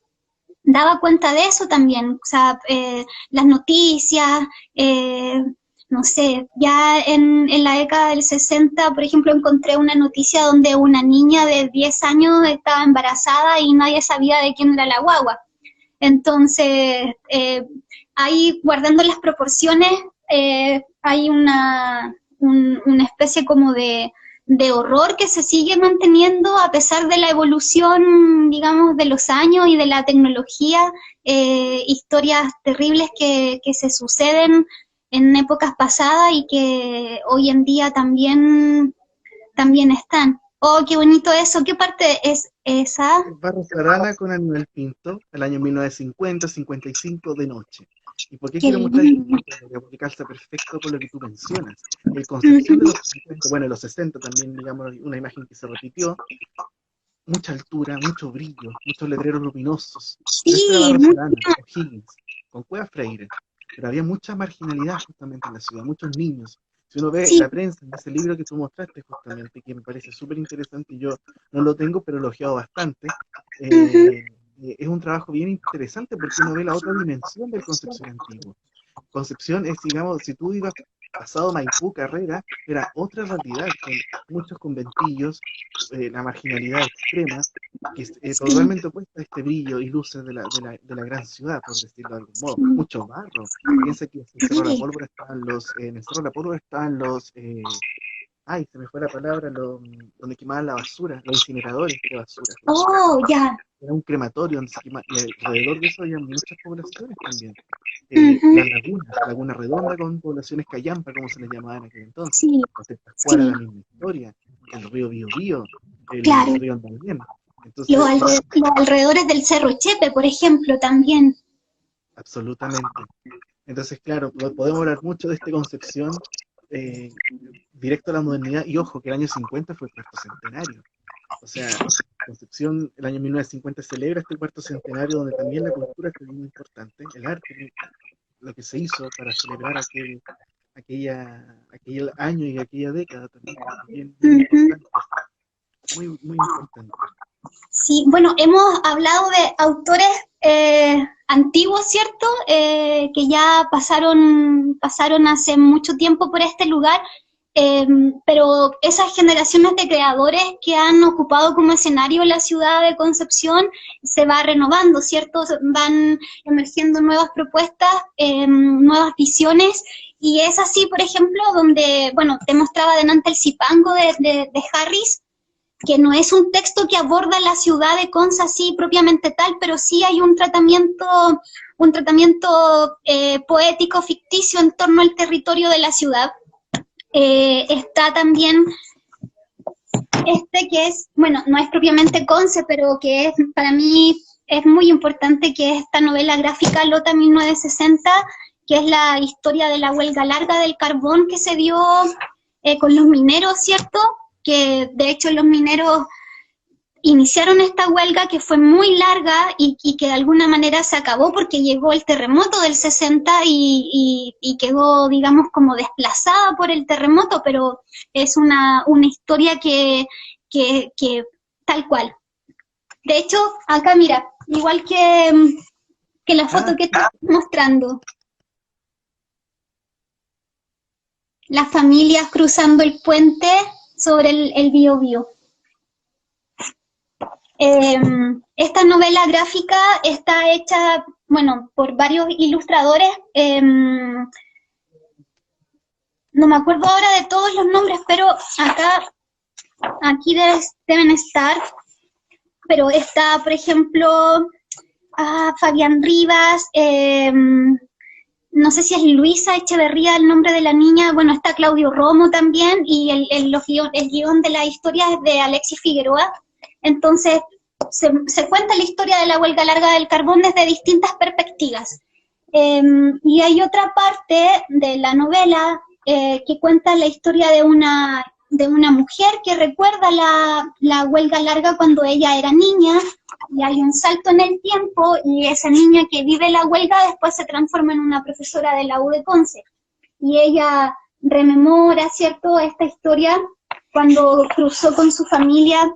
daba cuenta de eso también, o sea, las noticias, eh, no sé, ya en la década del 60, por ejemplo, encontré una noticia donde una niña de 10 años estaba embarazada y nadie sabía de quién era la guagua. Entonces, ahí guardando las proporciones, hay una especie como de horror que se sigue manteniendo a pesar de la evolución, digamos, de los años y de la tecnología, historias terribles que se suceden en épocas pasadas y que hoy en día también están. Oh, qué bonito eso. ¿Qué parte es esa? Barros Arana con Aníbal Pinto, el año 1950-55 de noche. ¿Y por qué Qué quiero mostrar esta lindo. historia? Porque calza perfecto con lo que tú mencionas. Concepción de Ujú. los 50, bueno, de los 60 también, digamos, una imagen que se repitió, mucha altura, mucho brillo, muchos letreros luminosos. Pero esto era Sí, Barros mucho. Arana, O'Higgins, con Cueva Freire. Pero había mucha marginalidad justamente en la ciudad, muchos niños. Si uno ve Sí. la prensa en ese libro que tú mostraste justamente, que me parece súper interesante, y yo no lo tengo, pero lo he ojeado bastante, Ujú. es un trabajo bien interesante porque uno ve la otra dimensión del Concepción antiguo. Concepción es, digamos, si tú ibas pasado Maipú, Carrera, era otra realidad, con muchos conventillos, la marginalidad extrema, que es Sí, totalmente opuesta a este brillo y luces de la gran ciudad, por decirlo de algún modo. sí, Mucho barro. Piensa que en el Cerro de la sí. Pólvora en el Cerro de la Pólvora estaban ay, se me fue la palabra, donde quemaban la basura, los incineradores de basura, justamente. Oh, ya. Era un crematorio donde se quema, y alrededor de eso había muchas poblaciones también. Ujú. Las lagunas, Laguna Redonda con poblaciones callampa, como se les llamaba en aquel entonces. Sí, José Pascual, sí, la misma historia, el río Biobío, el claro. río Andalén. Entonces, Los alrededores del Cerro Chepe, por ejemplo, también. absolutamente. Entonces, claro, podemos hablar mucho de esta concepción eh, directo a la modernidad, y ojo, que el año 50 fue el cuarto centenario. O sea, Concepción, el año 1950 celebra este cuarto centenario donde también la cultura fue muy importante, el arte, lo que se hizo para celebrar aquel año y aquella década también, bien, bien Ujú. importante, muy, muy importante. Sí, bueno, hemos hablado de autores antiguos, ¿cierto? Que ya pasaron hace mucho tiempo por este lugar, eh, pero esas generaciones de creadores que han ocupado como escenario la ciudad de Concepción se va renovando, ¿cierto? Van emergiendo nuevas propuestas, nuevas visiones, y es así, por ejemplo, donde, bueno, te mostraba delante el Zipango de Harris, que no es un texto que aborda la ciudad de Conza así propiamente tal, pero sí hay un tratamiento poético ficticio en torno al territorio de la ciudad. Está también este que es, bueno, no es propiamente Conce, pero que es para mí es muy importante, que es esta novela gráfica Lota 1960, que es la historia de la huelga larga del carbón que se dio con los mineros, ¿cierto? Que de hecho los mineros iniciaron esta huelga que fue muy larga y que de alguna manera se acabó porque llegó el terremoto del 60 y quedó, digamos, como desplazada por el terremoto, pero es una historia que tal cual. De hecho, acá mira, igual que la foto que estoy mostrando, las familias cruzando el puente sobre el Biobío. Esta novela gráfica está hecha, bueno, por varios ilustradores. No me acuerdo ahora de todos los nombres, pero aquí deben estar. Pero está, por ejemplo, Fabián Rivas, no sé si es Luisa Echeverría el nombre de la niña, bueno, está Claudio Romo también, y el guión de la historia es de Alexis Figueroa. Entonces, se cuenta la historia de la huelga larga del carbón desde distintas perspectivas. Y hay otra parte de la novela que cuenta la historia de una mujer que recuerda la huelga larga cuando ella era niña, y hay un salto en el tiempo, y esa niña que vive la huelga después se transforma en una profesora de la U de Conce. Y ella rememora, ¿cierto?, esta historia cuando cruzó con su familia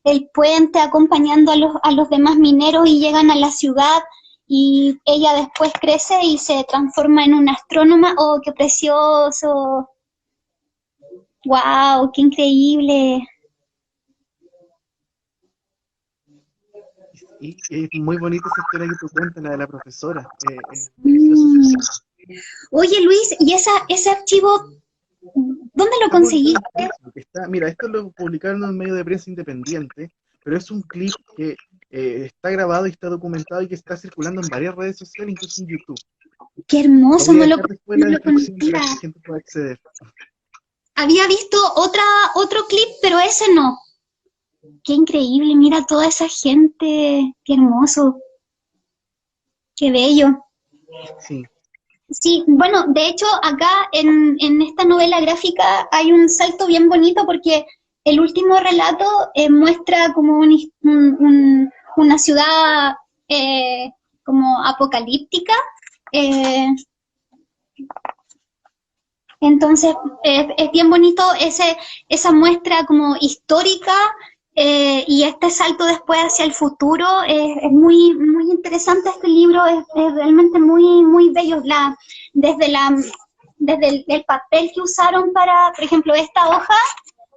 el puente acompañando a los demás mineros y llegan a la ciudad, y ella después crece y se transforma en una astrónoma. ¡Oh, qué precioso! ¡Wow, qué increíble! Y es muy bonita esa historia que tú cuentas, la de la profesora. Preciosa. Oye, Luis, ¿y ese archivo, dónde lo conseguiste? Mira, esto lo publicaron en un medio de prensa independiente, pero es un clip que está grabado y está documentado y que está circulando en varias redes sociales, incluso en YouTube. ¡Qué hermoso! No lo descripción para que la gente pueda acceder. Había visto otro clip, pero ese no. ¡Qué increíble! Mira toda esa gente, ¡qué hermoso! ¡Qué bello! Sí. Sí, bueno, de hecho acá en esta novela gráfica hay un salto bien bonito porque el último relato muestra como una ciudad como apocalíptica. Entonces es bien bonito esa muestra como histórica, y este salto después hacia el futuro. Es muy, muy interesante este libro, es realmente muy, muy bello. Desde el papel que usaron para, por ejemplo, esta hoja,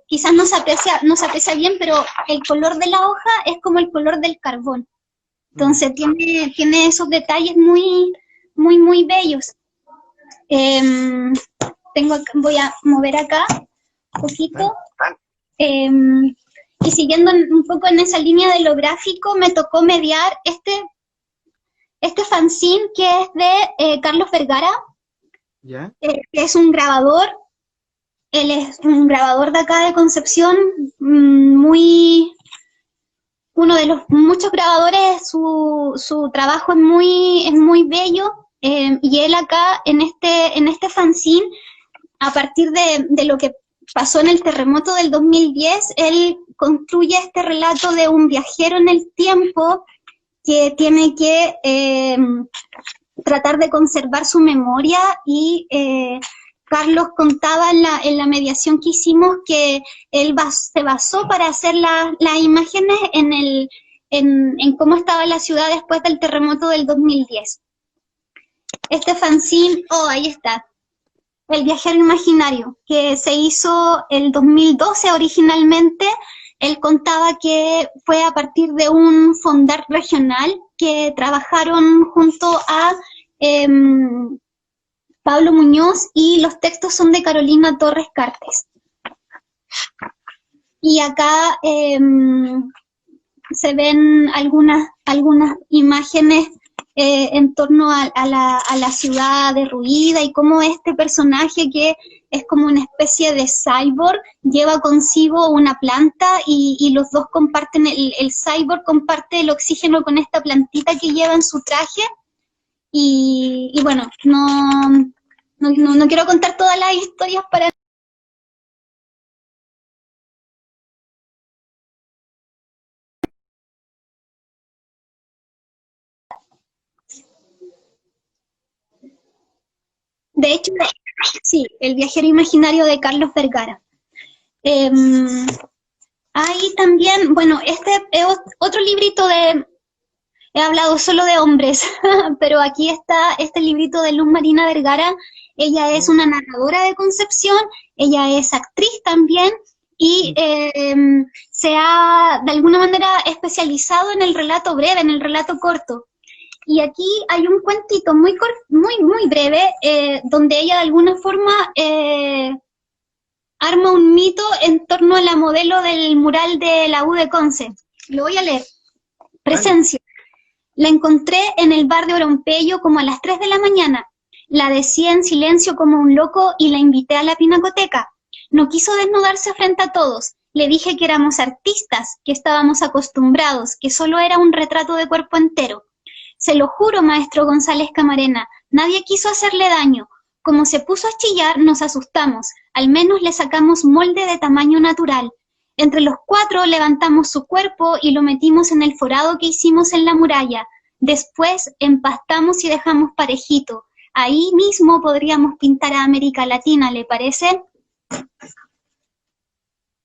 quizás no se aprecia bien, pero el color de la hoja es como el color del carbón. Entonces tiene esos detalles muy, muy, muy bellos. Voy a mover acá un poquito. Y siguiendo un poco en esa línea de lo gráfico, me tocó mediar este fanzine que es de Carlos Vergara. ¿Ya? Es un grabador. Él es un grabador de acá de Concepción, uno de los muchos grabadores. Su trabajo es muy bello, y él acá en este fanzine, a partir de lo que pasó en el terremoto del 2010, él construye este relato de un viajero en el tiempo que tiene que tratar de conservar su memoria, y Carlos contaba en la mediación que hicimos que él se basó para hacer las imágenes en cómo estaba la ciudad después del terremoto del 2010. Este fanzine, ahí está, El viajero imaginario, que se hizo el 2012 originalmente. Él contaba que fue a partir de un fondar regional que trabajaron junto a Pablo Muñoz, y los textos son de Carolina Torres Cartes. Y acá se ven algunas imágenes en torno a la ciudad derruida, y cómo este personaje, que es como una especie de cyborg, lleva consigo una planta, y los dos comparten, el cyborg comparte el oxígeno con esta plantita que lleva en su traje. Y bueno, no quiero contar todas las historias para De hecho, sí, El viajero imaginario de Carlos Vergara. Hay también, bueno, este es otro librito de, he hablado solo de hombres, pero aquí está este librito de Luz Marina Vergara. Ella es una narradora de Concepción, ella es actriz también, y se ha de alguna manera especializado en el relato breve, en el relato corto. Y aquí hay un cuentito muy breve, donde ella de alguna forma arma un mito en torno a la modelo del mural de la U de Conce. Lo voy a leer. Presencia. La encontré en el bar de Orompeyo como a las 3 de la mañana. La decía en silencio como un loco y la invité a la pinacoteca. No quiso desnudarse frente a todos. Le dije que éramos artistas, que estábamos acostumbrados, que solo era un retrato de cuerpo entero. Se lo juro, maestro González Camarena, nadie quiso hacerle daño. Como se puso a chillar, nos asustamos. Al menos le sacamos molde de tamaño natural. Entre los 4 levantamos su cuerpo y lo metimos en el forado que hicimos en la muralla. Después empastamos y dejamos parejito. Ahí mismo podríamos pintar a América Latina, ¿le parece?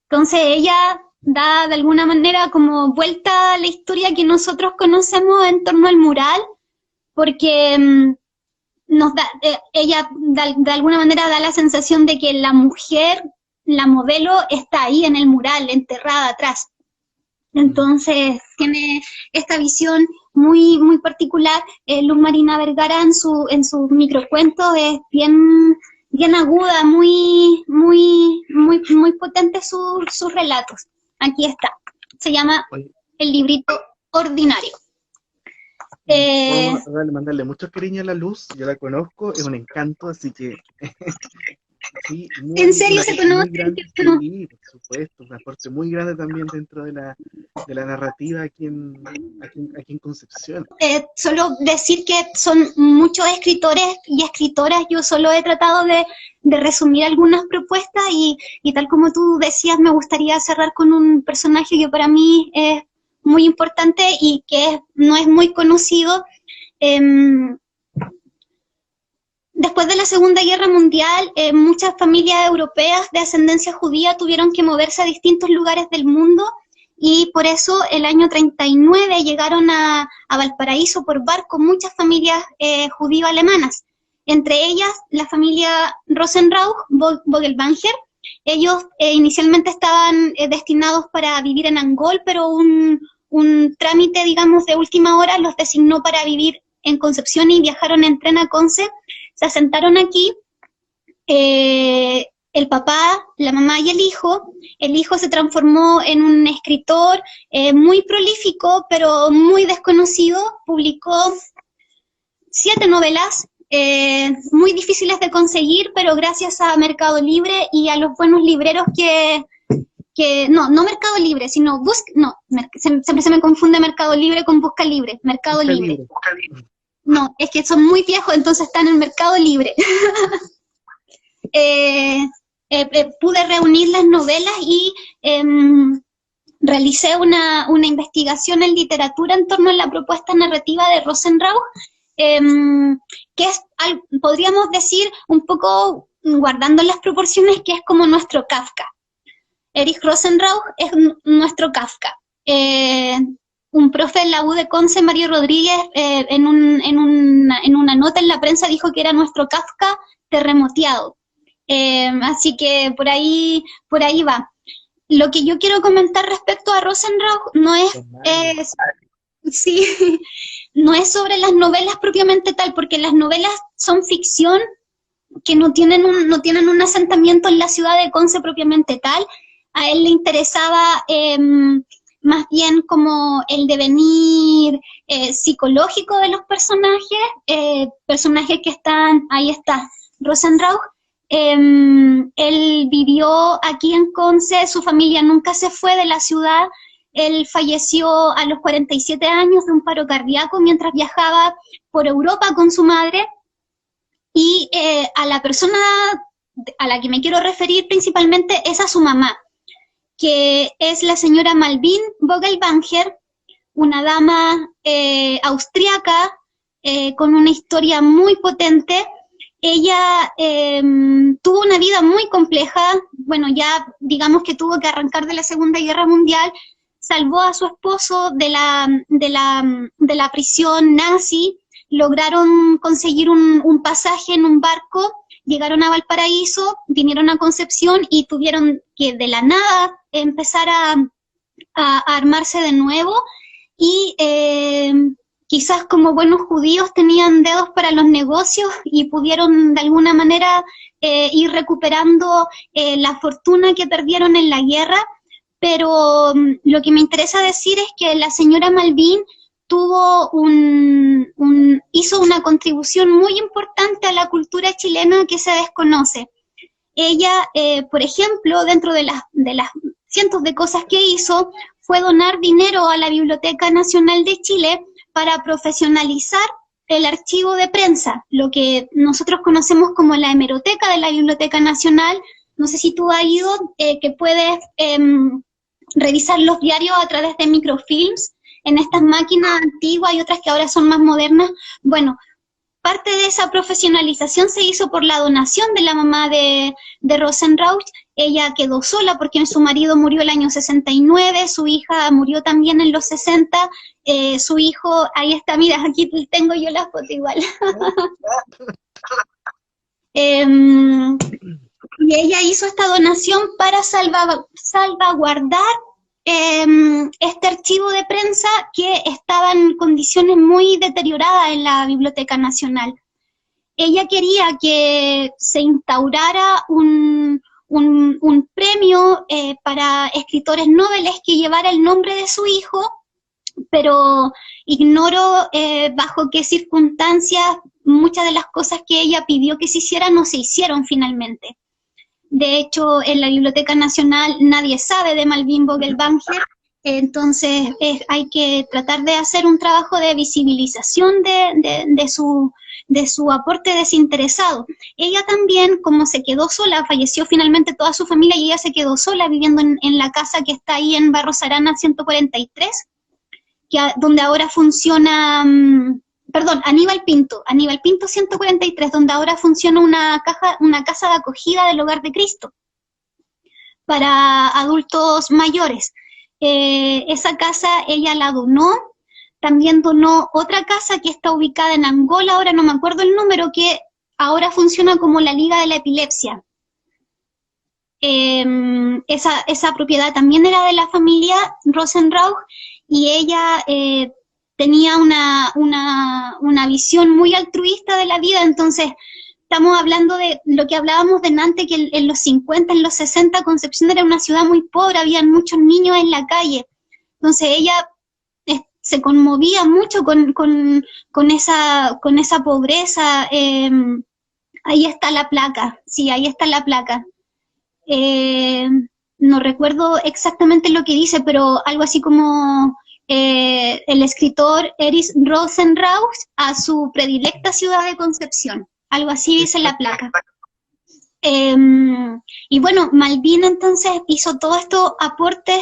Entonces ella da de alguna manera como vuelta a la historia que nosotros conocemos en torno al mural, porque nos da, ella de alguna manera da la sensación de que la mujer, la modelo, está ahí en el mural, enterrada atrás. Entonces tiene esta visión muy particular. Luz Marina Vergara en su microcuento es bien aguda, muy potente sus relatos. Aquí está. Se llama El librito ordinario. Puedo mandarle mucho cariño a la Luz, yo la conozco, es un encanto, así que sí, ¿En serio se conoce? Sí, por supuesto, un aporte muy grande también dentro de la narrativa aquí en Concepción. Solo decir que son muchos escritores y escritoras, yo solo he tratado de resumir algunas propuestas y tal como tú decías, me gustaría cerrar con un personaje que para mí es muy importante y que no es muy conocido. Después de la Segunda Guerra Mundial, muchas familias europeas de ascendencia judía tuvieron que moverse a distintos lugares del mundo y por eso el año 39 llegaron a Valparaíso por barco muchas familias judío-alemanas, entre ellas la familia Rosenrauch-Vogelbanger. Ellos inicialmente estaban destinados para vivir en Angol, pero un trámite, digamos, de última hora los designó para vivir en Concepción y viajaron en tren a Conce. Se asentaron aquí, el papá, la mamá y el hijo se transformó en un escritor muy prolífico, pero muy desconocido, publicó 7 novelas, muy difíciles de conseguir, pero gracias a Mercado Libre y a los buenos libreros no Mercado Libre, sino siempre se me confunde Mercado Libre con Busca Libre, Mercado Libre. No, es que son muy viejos, entonces están en Mercado Libre. Pude reunir las novelas y realicé una investigación en literatura en torno a la propuesta narrativa de Rosenrauch, que es, podríamos decir, un poco guardando las proporciones, que es como nuestro Kafka. Erich Rosenrauch es nuestro Kafka. Un profe en la U de Conce, Mario Rodríguez, en una nota en la prensa dijo que era nuestro Kafka terremoteado. Así que por ahí va. Lo que yo quiero comentar respecto a Rosenrauch no es sobre las novelas propiamente tal, porque las novelas son ficción que no tienen un asentamiento en la ciudad de Conce propiamente tal. A él le interesaba más bien como el devenir psicológico de los personajes que están, ahí está, Rosenrauch. Él vivió aquí en Conce, su familia nunca se fue de la ciudad, él falleció a los 47 años de un paro cardíaco mientras viajaba por Europa con su madre, y a la persona a la que me quiero referir principalmente es a su mamá, que es la señora Malvin Vogelbanger, una dama austriaca con una historia muy potente, ella tuvo una vida muy compleja, bueno, ya digamos que tuvo que arrancar de la Segunda Guerra Mundial, salvó a su esposo de la prisión nazi, lograron conseguir un pasaje en un barco, llegaron a Valparaíso, vinieron a Concepción y tuvieron que de la nada empezar a armarse de nuevo y quizás como buenos judíos tenían dedos para los negocios y pudieron de alguna manera ir recuperando la fortuna que perdieron en la guerra, pero lo que me interesa decir es que la señora Malvin hizo una contribución muy importante a la cultura chilena que se desconoce. Ella, por ejemplo, dentro de las cientos de cosas que hizo, fue donar dinero a la Biblioteca Nacional de Chile para profesionalizar el archivo de prensa, lo que nosotros conocemos como la hemeroteca de la Biblioteca Nacional. No sé si tú has ido, que puedes revisar los diarios a través de microfilms en estas máquinas antiguas y otras que ahora son más modernas. Bueno, parte de esa profesionalización se hizo por la donación de la mamá de Rosenrauch. Ella quedó sola porque su marido murió el año 69, su hija murió también en los 60, su hijo, ahí está, mira, aquí tengo yo la foto igual. Y ella hizo esta donación para salvaguardar este archivo de prensa que estaba en condiciones muy deterioradas en la Biblioteca Nacional. Ella quería que se instaurara un premio para escritores noveles que llevara el nombre de su hijo, pero ignoro bajo qué circunstancias muchas de las cosas que ella pidió que se hicieran no se hicieron finalmente. De hecho, en la Biblioteca Nacional nadie sabe de Malvin Vogelbanger, entonces hay que tratar de hacer un trabajo de visibilización de su aporte desinteresado. Ella también, como se quedó sola, falleció finalmente toda su familia y ella se quedó sola viviendo en la casa que está ahí en Barros Arana 143, donde ahora funciona... Perdón, Aníbal Pinto 143, donde ahora funciona una casa de acogida del Hogar de Cristo para adultos mayores. Esa casa ella la donó, también donó otra casa que está ubicada en Angola, ahora no me acuerdo el número, que ahora funciona como la Liga de la Epilepsia. Esa propiedad también era de la familia Rosenrauch y ella... tenía una visión muy altruista de la vida, entonces estamos hablando de lo que hablábamos delante, que en los 50, en los 60, Concepción era una ciudad muy pobre, habían muchos niños en la calle, entonces ella se conmovía mucho con esa pobreza. Ahí está la placa, sí, ahí está la placa. No recuerdo exactamente lo que dice, pero algo así como... el escritor Erich Rosenrauch a su predilecta ciudad de Concepción, algo así dice la placa. Y bueno, Malvin entonces hizo todos estos aportes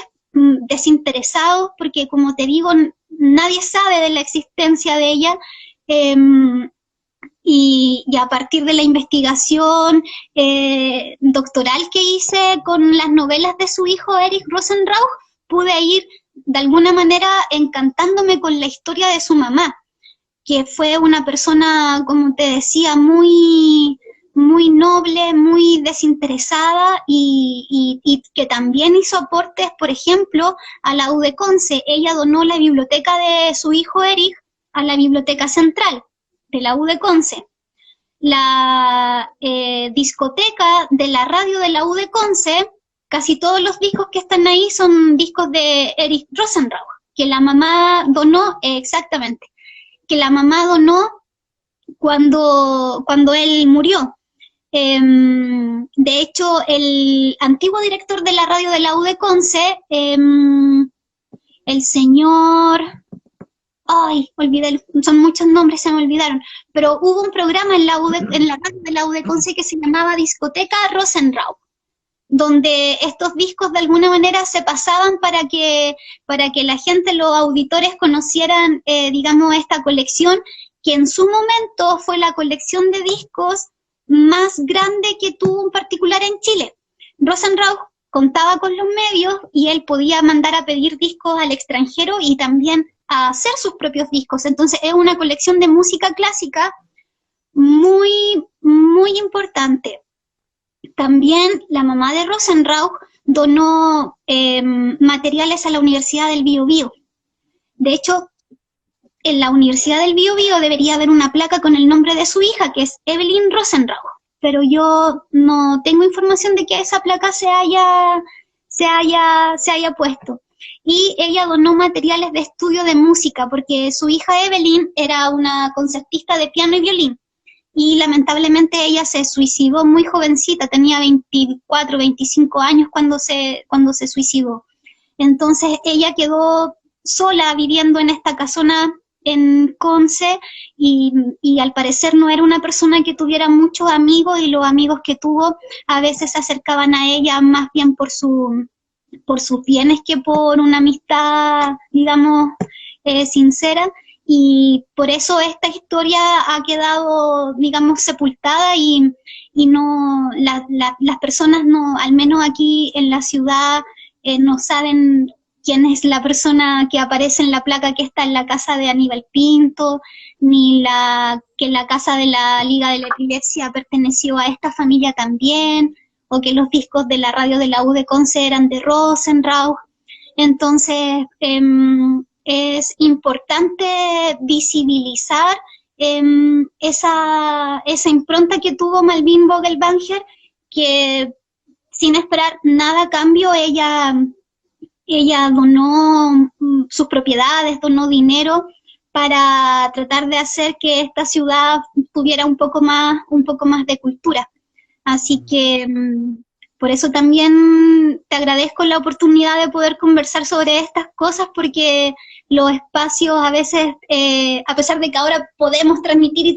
desinteresados, porque como te digo, nadie sabe de la existencia de ella, y a partir de la investigación doctoral que hice con las novelas de su hijo Erich Rosenrauch, pude ir de alguna manera encantándome con la historia de su mamá, que fue una persona, como te decía, muy, muy noble, muy desinteresada y que también hizo aportes, por ejemplo, a la U de Conce. Ella donó la biblioteca de su hijo Erich a la Biblioteca Central de la U de Conce. La discoteca de la radio de la U de Conce, casi todos los discos que están ahí son discos de Erich Rosenrauch, que la mamá donó, exactamente, que la mamá donó cuando él murió. De hecho, el antiguo director de la radio de la U de Conce, el señor... Ay, olvidé, son muchos nombres, se me olvidaron, pero hubo un programa en la radio de la U de Conce que se llamaba Discoteca Rosenrauch, donde estos discos de alguna manera se pasaban para que la gente, los auditores, conocieran, digamos, esta colección, que en su momento fue la colección de discos más grande que tuvo un particular en Chile. Rosenrauch contaba con los medios y él podía mandar a pedir discos al extranjero y también a hacer sus propios discos. Entonces es una colección de música clásica muy, muy importante. También la mamá de Rosenrauch donó materiales a la Universidad del Biobío. De hecho, en la Universidad del Biobío debería haber una placa con el nombre de su hija, que es Evelyn Rosenrauch, pero yo no tengo información de que esa placa se haya puesto. Y ella donó materiales de estudio de música, porque su hija Evelyn era una concertista de piano y violín, y lamentablemente ella se suicidó muy jovencita, tenía 24, 25 años cuando se suicidó. Entonces ella quedó sola viviendo en esta casona en Conce y al parecer no era una persona que tuviera muchos amigos, y los amigos que tuvo a veces se acercaban a ella más bien por sus bienes que por una amistad, digamos, sincera, y por eso esta historia ha quedado, digamos, sepultada y no, las personas no, al menos aquí en la ciudad, no saben quién es la persona que aparece en la placa que está en la casa de Aníbal Pinto, ni que la casa de la Liga de la Epilepsia perteneció a esta familia también, o que los discos de la radio de la U de Conce eran de Rosenrauch. Entonces, es importante visibilizar esa impronta que tuvo Malvin Vogelbanger, que sin esperar nada a cambio, ella donó sus propiedades, donó dinero para tratar de hacer que esta ciudad tuviera un poco más de cultura. Así que por eso también te agradezco la oportunidad de poder conversar sobre estas cosas, porque los espacios a veces, a pesar de que ahora podemos transmitir,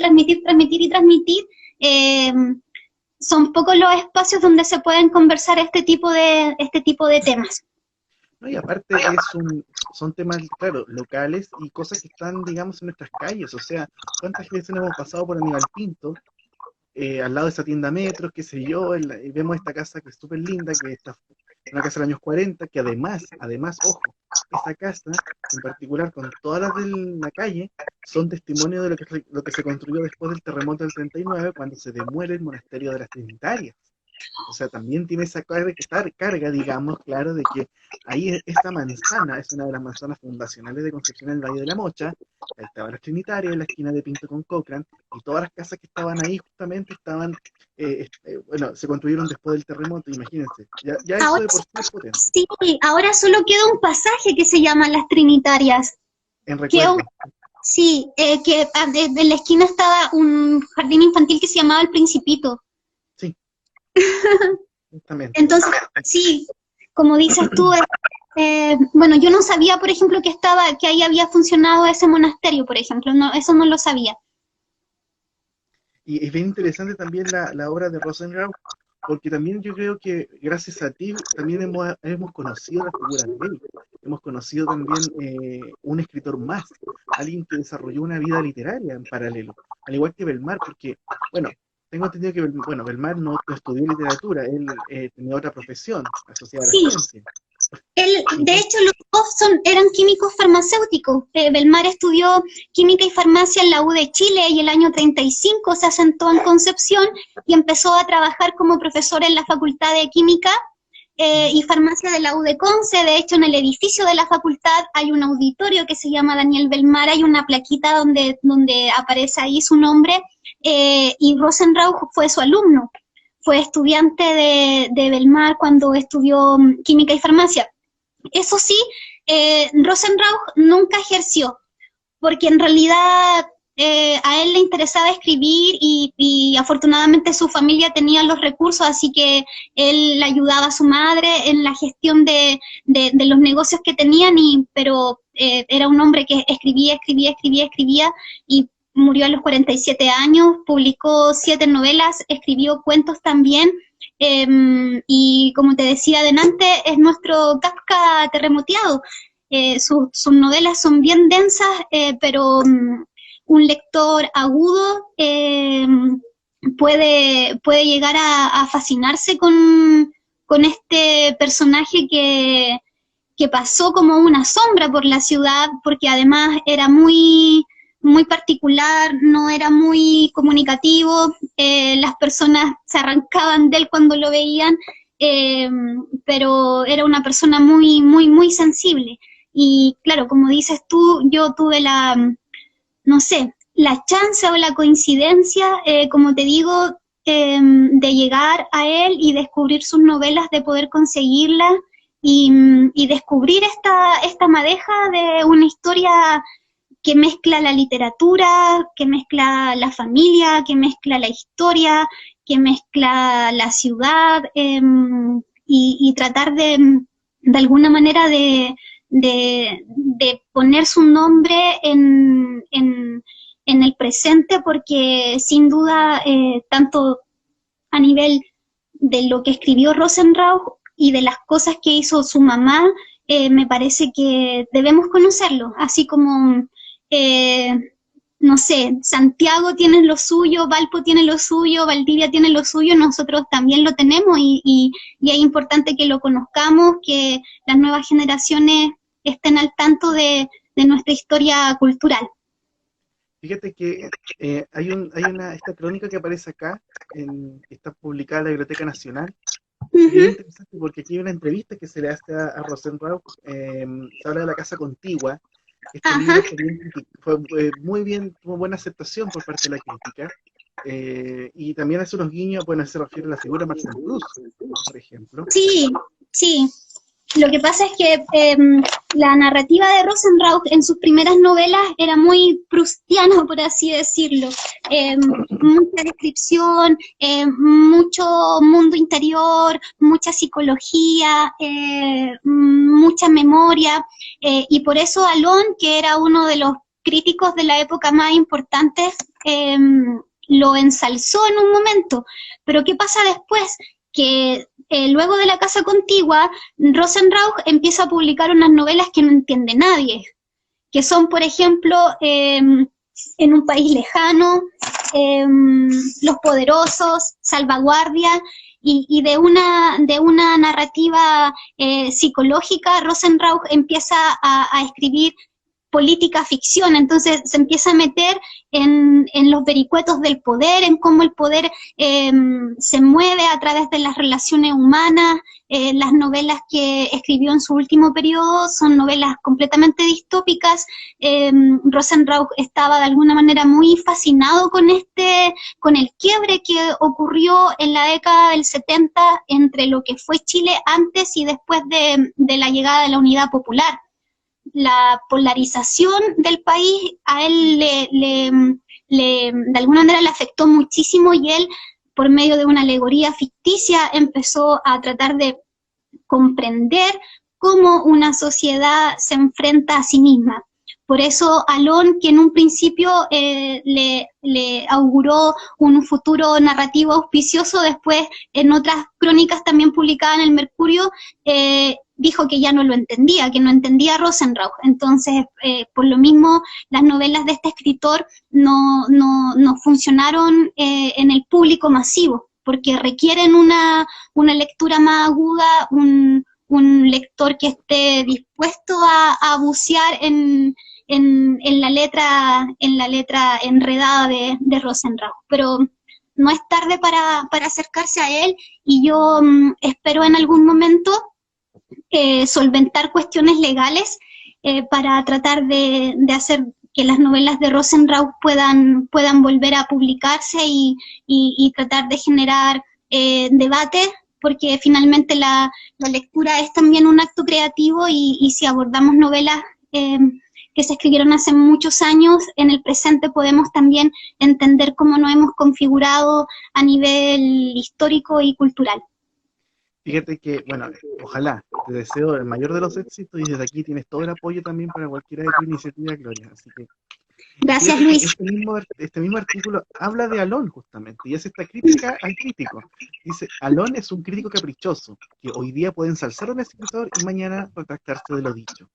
son pocos los espacios donde se pueden conversar este tipo de temas. No, y aparte son temas, claro, locales y cosas que están, digamos, en nuestras calles. O sea, ¿cuántas veces hemos pasado por Aníbal Pinto, al lado de esa tienda Metro, qué sé yo, y vemos esta casa que es súper linda, que está una casa de los años 40, que además, ojo, esta casa, en particular con todas las de la calle, son testimonio de lo que se construyó después del terremoto del 39, cuando se demuele el monasterio de las Trinitarias. O sea, también tiene esa carga, digamos, claro, de que ahí esta manzana es una de las manzanas fundacionales de Concepción en el Valle de la Mocha. Ahí estaba la Trinitaria, en la esquina de Pinto con Cochrane, y todas las casas que estaban ahí justamente estaban, bueno, se construyeron después del terremoto, imagínense. Ya eso Ahora, de por sí es potente. sí, ahora solo queda un pasaje que se llama Las Trinitarias. En recuerdo. Sí, que en la esquina estaba un jardín infantil que se llamaba El Principito. Sí. Justamente. Entonces, sí, como dices tú, bueno, yo no sabía, por ejemplo, que ahí había funcionado ese monasterio, por ejemplo, no, eso no lo sabía. Y es bien interesante también la obra de Rosenrauch, porque también yo creo que gracias a ti también hemos conocido la figura de él, hemos conocido también un escritor más, alguien que desarrolló una vida literaria en paralelo, al igual que Belmar, porque, bueno, tengo entendido que Belmar no estudió literatura, él tenía otra profesión asociada a la ciencia. De hecho, los dos eran químicos farmacéuticos. Belmar estudió química y farmacia en la U de Chile y el año 35 se asentó en Concepción y empezó a trabajar como profesor en la Facultad de Química y Farmacia de la U de Conce. De hecho, en el edificio de la facultad hay un auditorio que se llama Daniel Belmar, hay una plaquita donde aparece ahí su nombre, y Rosenrauch fue su alumno. Fue estudiante de Belmar cuando estudió química y farmacia. Eso sí, Rosenrauch nunca ejerció, porque en realidad a él le interesaba escribir y afortunadamente su familia tenía los recursos, así que él ayudaba a su madre en la gestión de los negocios que tenían, pero era un hombre que escribía y murió a los 47 años, publicó 7 novelas, escribió cuentos también, y como te decía adelante, es nuestro Kafka terremoteado. Sus novelas son bien densas, pero un lector agudo puede llegar a fascinarse con este personaje que pasó como una sombra por la ciudad, porque además era muy particular, no era muy comunicativo, las personas se arrancaban de él cuando lo veían, eh, pero era una persona muy sensible. Y claro, como dices tú, yo tuve no sé, la chance o la coincidencia, como te digo, de llegar a él y descubrir sus novelas, de poder conseguirlas y descubrir esta madeja de una historia que mezcla la literatura, que mezcla la familia, que mezcla la historia, que mezcla la ciudad, y tratar de alguna manera de poner su nombre en el presente, porque sin duda, tanto a nivel de lo que escribió Rosenrauch y de las cosas que hizo su mamá, me parece que debemos conocerlo, así como, eh, no sé, Santiago tiene lo suyo, Valpo tiene lo suyo, Valdivia tiene lo suyo, nosotros también lo tenemos y es importante que lo conozcamos, que las nuevas generaciones estén al tanto de nuestra historia cultural. Fíjate que esta crónica que aparece acá, está publicada en la Biblioteca Nacional. Bien Ujú. interesante porque aquí hay una entrevista que se le hace a Rosenrauch, se habla de la casa contigua. Este Ajá. libro fue muy bien, tuvo buena aceptación por parte de la crítica, y también hace unos guiños, bueno, se refiere a la figura de Marcel Proust, por ejemplo. Sí, sí. Lo que pasa es que, la narrativa de Rosenrauch en sus primeras novelas era muy proustiana, por así decirlo. Mucha descripción, mucho mundo interior, mucha psicología, mucha memoria, y por eso Alon, que era uno de los críticos de la época más importantes, lo ensalzó en un momento. Pero ¿qué pasa después? Que, luego de La Casa Contigua, Rosenrauch empieza a publicar unas novelas que no entiende nadie, que son, por ejemplo, En un país lejano, Los Poderosos, Salvaguardia, y de una narrativa, psicológica, Rosenrauch empieza a escribir política ficción, entonces se empieza a meter en los vericuetos del poder, en cómo el poder, se mueve a través de las relaciones humanas. Las novelas que escribió en su último periodo son novelas completamente distópicas. Rosenrauch estaba de alguna manera muy fascinado con el quiebre que ocurrió en la década del 70 entre lo que fue Chile antes y después de la llegada de la Unidad Popular. La polarización del país a él de alguna manera le afectó muchísimo, y él, por medio de una alegoría ficticia, empezó a tratar de comprender cómo una sociedad se enfrenta a sí misma. Por eso Alon, que en un principio, le auguró un futuro narrativo auspicioso, después en otras crónicas también publicadas en el Mercurio, dijo que ya no lo entendía, que no entendía Rosenrauch. Entonces, por lo mismo, las novelas de este escritor no funcionaron, en el público masivo, porque requieren una lectura más aguda, un lector que esté dispuesto a bucear en la letra enredada de Rosenrauch. Pero no es tarde para acercarse a él, y yo, espero en algún momento, solventar cuestiones legales, para tratar de hacer que las novelas de Rosenrauch puedan volver a publicarse y tratar de generar, debate, porque finalmente la lectura es también un acto creativo, y si abordamos novelas, que se escribieron hace muchos años, en el presente podemos también entender cómo nos hemos configurado a nivel histórico y cultural. Fíjate que, bueno, ojalá, te deseo el mayor de los éxitos y desde aquí tienes todo el apoyo también para cualquiera de tus iniciativas, Gloria. Así que, Gracias, fíjate que Luis. este mismo artículo habla de Alon justamente y hace esta crítica al crítico. Dice, Alon es un crítico caprichoso que hoy día puede ensalzar a un escritor y mañana retractarse de lo dicho.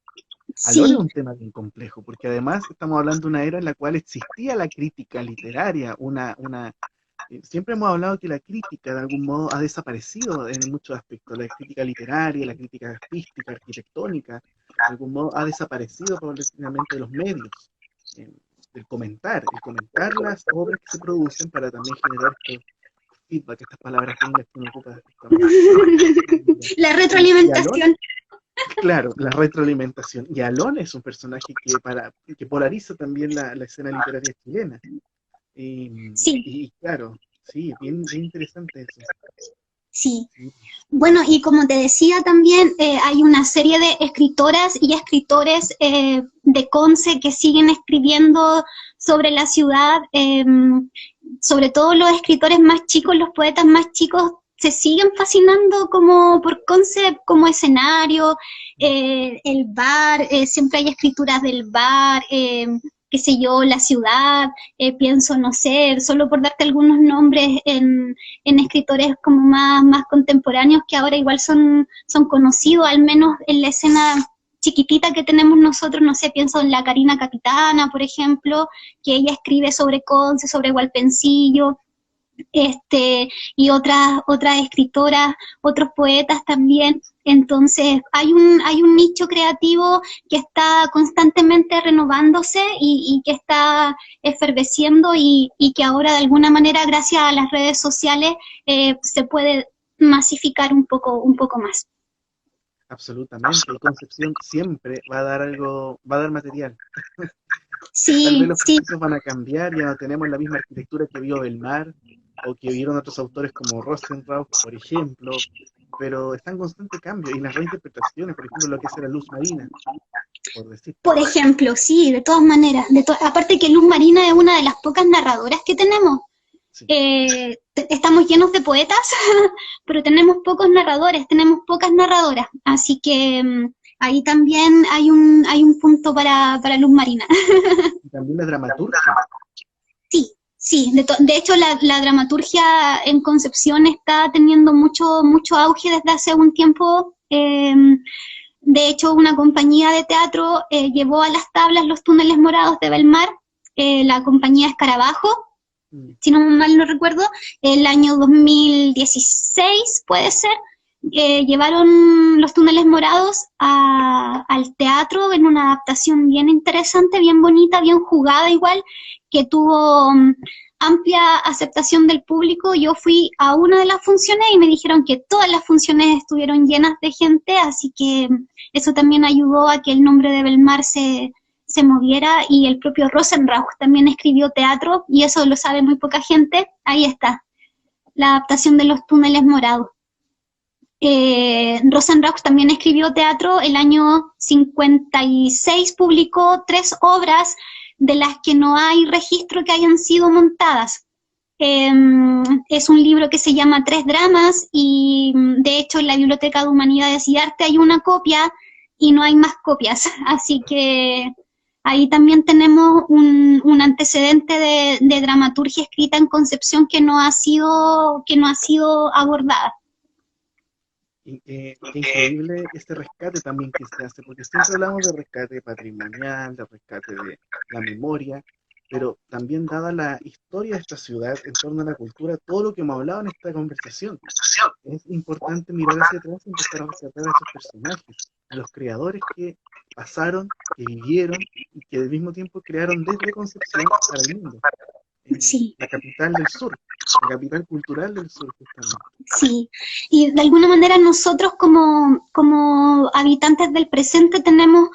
Alon es Sí, un tema bien complejo porque además estamos hablando de una era en la cual existía la crítica literaria, Siempre hemos hablado que la crítica de algún modo ha desaparecido en muchos aspectos. La crítica literaria, la crítica artística, arquitectónica, de algún modo ha desaparecido progresivamente de los medios. Eh, el comentar las obras que se producen para también generar estos feedback, estas palabras gringas que uno ocupa. La Y Alon, retroalimentación. claro, la retroalimentación. Y Alon es un personaje que polariza también la escena literaria chilena. Sí, Y claro, sí, bien interesante eso. sí. Sí, Bueno, y como te decía también, hay una serie de escritoras y escritores de Conce que siguen escribiendo sobre la ciudad, sobre todo los escritores más chicos, los poetas más chicos, se siguen fascinando como por Conce como escenario, el bar, siempre hay escrituras del bar, qué sé yo, la ciudad, pienso, no sé, solo por darte algunos nombres en escritores como más contemporáneos que ahora igual son conocidos, al menos en la escena chiquitita que tenemos nosotros, no sé, pienso en la Karina Capitana, por ejemplo, que ella escribe sobre Conce, sobre Hualpencillo, y otras escritoras, otros poetas también. Entonces, hay un nicho creativo que está constantemente renovándose y que está efervesciendo y que ahora de alguna manera, gracias a las redes sociales, se puede masificar un poco más. absolutamente. Y Concepción siempre va a dar algo, va a dar material. Tal vez Sí, los sí, procesos van a cambiar, ya no tenemos la misma arquitectura que vio Belmar o que vieron otros autores como Rosenrauch, por ejemplo, pero está en constante cambio. Y las reinterpretaciones, por ejemplo, lo que es la luz marina, por decir. por ejemplo, sí, de todas maneras. Aparte que Luz Marina es una de las pocas narradoras que tenemos. Sí, Estamos llenos de poetas, pero tenemos pocos narradores, tenemos pocas narradoras, así que ahí también hay un punto para Luz Marina. y también la dramaturgia. Sí, sí, de hecho la dramaturgia en Concepción está teniendo mucho auge desde hace un tiempo. De hecho, una compañía de teatro llevó a las tablas Los túneles morados de Belmar, la compañía Escarabajo, Mm, si no mal no recuerdo, el año 2016 puede ser, llevaron Los túneles morados al teatro en una adaptación bien interesante, bien bonita, bien jugada igual, que tuvo amplia aceptación del público. Yo fui a una de las funciones y me dijeron que todas las funciones estuvieron llenas de gente, así que eso también ayudó a que el nombre de Belmar se moviera, y el propio Rosenrauch también escribió teatro, y eso lo sabe muy poca gente. Ahí está, la adaptación de Los túneles morados. Rosenrauch también escribió teatro, el año 56 publicó 3 obras de las que no hay registro que hayan sido montadas. Es un libro que se llama Tres dramas, y de hecho en la Biblioteca de Humanidades y Arte hay una copia y no hay más copias, así que ahí también tenemos un antecedente de dramaturgia escrita en Concepción que no ha sido abordada. y qué increíble este rescate también que se hace, porque siempre hablamos de rescate patrimonial, de rescate de la memoria, pero también dada la historia de esta ciudad en torno a la cultura, todo lo que hemos hablado en esta conversación, es importante mirar hacia atrás y empezar a rescatar a esos personajes, a los creadores que pasaron, que vivieron y que al mismo tiempo crearon desde Concepción para el mundo. Sí. La capital del sur, la capital cultural del sur, justamente. Sí, y de alguna manera nosotros como habitantes del presente tenemos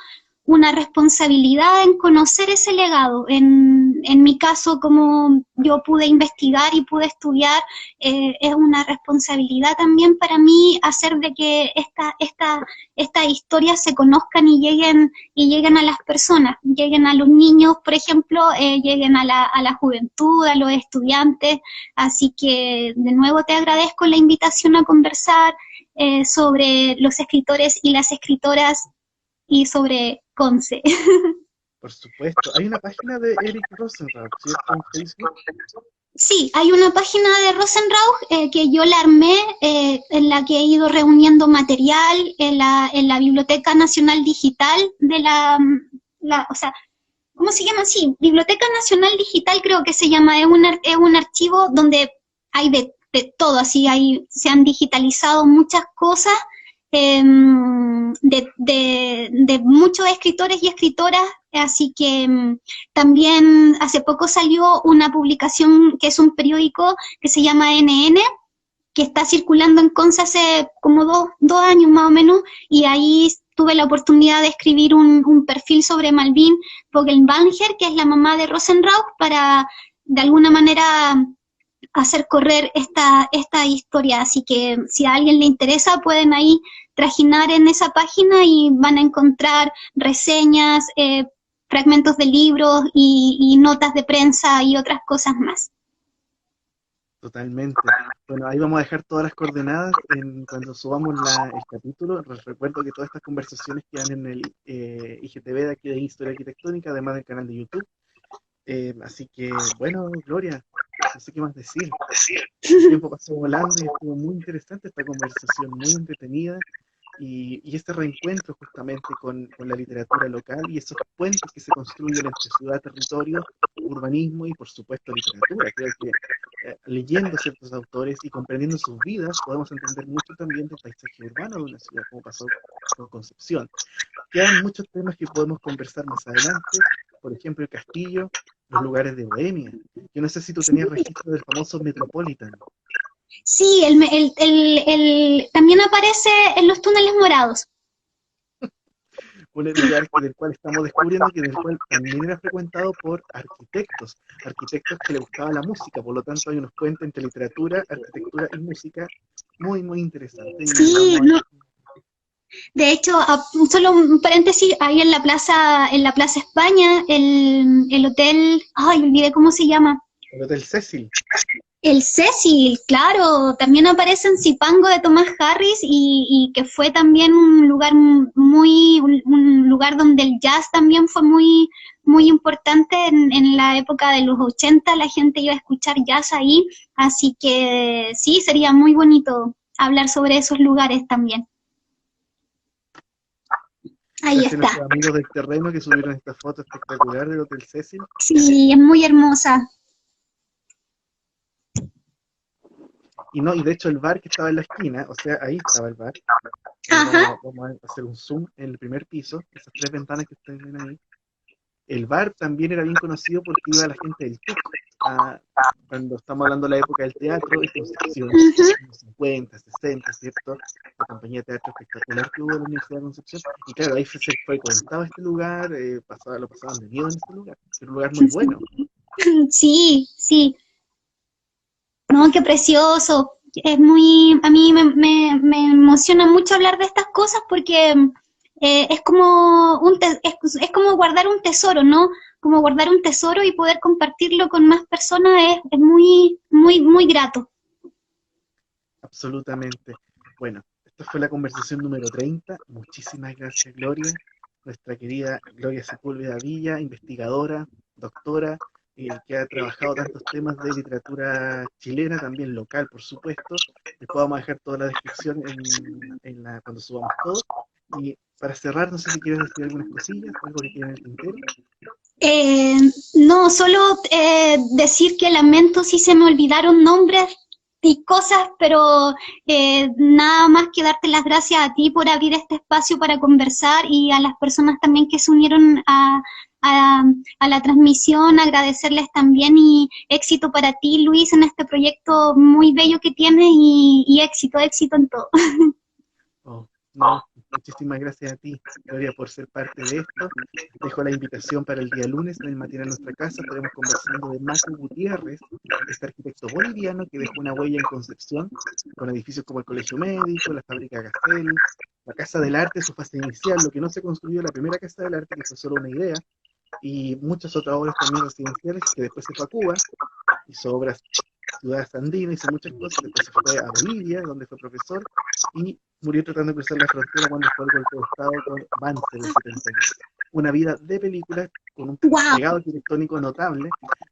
una responsabilidad en conocer ese legado. En mi caso, como yo pude investigar y pude estudiar, es una responsabilidad también para mí hacer de que estas historias se conozcan y lleguen a las personas, lleguen a los niños, por ejemplo, lleguen a la juventud, a los estudiantes. Así que de nuevo te agradezco la invitación a conversar sobre los escritores y las escritoras y sobre Conce. Por supuesto. Hay una página de Eric Rosenrauch, ¿cierto? En Facebook. Sí, hay una página de Rosenrauch que yo la armé, en la que he ido reuniendo material en la Biblioteca Nacional Digital de o sea, ¿cómo se llama? Sí, Biblioteca Nacional Digital creo que se llama, es un archivo donde hay de todo, así se han digitalizado muchas cosas de muchos escritores y escritoras, así que también hace poco salió una publicación que es un periódico que se llama NN, que está circulando en Conce hace como dos años más o menos, y ahí tuve la oportunidad de escribir un perfil sobre Malvin Vogelbanger, que es la mamá de Rosenrauch, para de alguna manera hacer correr esta historia. Así que si a alguien le interesa, pueden ahí trajinar en esa página y van a encontrar reseñas, fragmentos de libros y notas de prensa y otras cosas más. Totalmente. Bueno, ahí vamos a dejar todas las coordenadas cuando subamos el capítulo. Les recuerdo que todas estas conversaciones quedan en el IGTV de aquí de Historia Arquitectónica, además del canal de YouTube. Así que, bueno, Gloria, no sé qué más decir. El tiempo pasó volando y estuvo muy interesante esta conversación, muy entretenida. Y este reencuentro justamente con la literatura local y esos puentes que se construyen entre ciudad, territorio, urbanismo y por supuesto literatura. Creo que leyendo ciertos autores y comprendiendo sus vidas podemos entender mucho también del paisaje urbano de una ciudad, como pasó con Concepción. Quedan muchos temas que podemos conversar más adelante, por ejemplo el castillo, los lugares de Bohemia. Yo no sé si tú tenías registro del famoso Metropolitan. Sí, también aparece en los túneles morados. Un lugar del cual estamos descubriendo que del cual también era frecuentado por arquitectos que le gustaba la música, por lo tanto hay unos puentes entre literatura, arquitectura y música muy, muy interesantes. Sí, no. De hecho, solo un paréntesis, ahí en la Plaza España, el hotel, ay, olvidé cómo se llama. El Hotel Cecil. El Cecil, claro, también aparece en Zipango de Tomás Harris y que fue también un lugar un lugar donde el jazz también fue muy, muy importante en la época de los 80, la gente iba a escuchar jazz ahí, así que sí, sería muy bonito hablar sobre esos lugares también. Ahí Gracias está. a nuestros amigos del terreno que subieron esta foto espectacular del Hotel Cecil. Sí, es muy hermosa. Y de hecho el bar que estaba en la esquina, o sea, ahí estaba el bar. Vamos a hacer un zoom en el primer piso, esas 3 ventanas que ustedes ven ahí. El bar también era bien conocido porque iba la gente del TUC, cuando estamos hablando de la época del teatro, en Concepción, en los 50, 60, ¿cierto? La compañía de teatro espectacular que hubo en la Universidad de Concepción. Y claro, ahí se frecuentaba este lugar, lo pasaban de miedo en este lugar. Era un lugar muy bueno. Sí, sí. No, qué precioso. A mí me emociona mucho hablar de estas cosas porque es como es como guardar un tesoro, ¿no? Como guardar un tesoro y poder compartirlo con más personas es muy, muy, muy grato. Absolutamente. Bueno, esta fue la conversación número 30. Muchísimas gracias, Gloria. Nuestra querida Gloria Sepúlveda Villa, investigadora, doctora, que ha trabajado tantos temas de literatura chilena, también local, por supuesto. Después vamos a dejar toda la descripción cuando subamos todo. Y para cerrar, no sé si quieres decir algunas cosillas, algo que quede en el tintero. No, solo decir que lamento si se me olvidaron nombres y cosas, pero nada más que darte las gracias a ti por abrir este espacio para conversar y a las personas también que se unieron a la transmisión, agradecerles también y éxito para ti, Luis, en este proyecto muy bello que tienes y éxito en todo. Oh, no, muchísimas gracias a ti, Gloria, por ser parte de esto. Dejo la invitación para el día lunes en el matinal en nuestra casa. Estaremos conversando de Macu Gutiérrez, este arquitecto boliviano que dejó una huella en Concepción, con edificios como el Colegio Médico, la fábrica Gastel, la Casa del Arte, su fase inicial, lo que no se construyó, la primera Casa del Arte, que fue solo una idea, y muchas otras obras también residenciales, que después se fue a Cuba, hizo obras ciudades andinas, hizo muchas cosas, después se fue a Bolivia, donde fue profesor, y murió tratando de cruzar la frontera cuando fue el golpe de Estado con Banzer del 72. Una vida de películas con un legado arquitectónico notable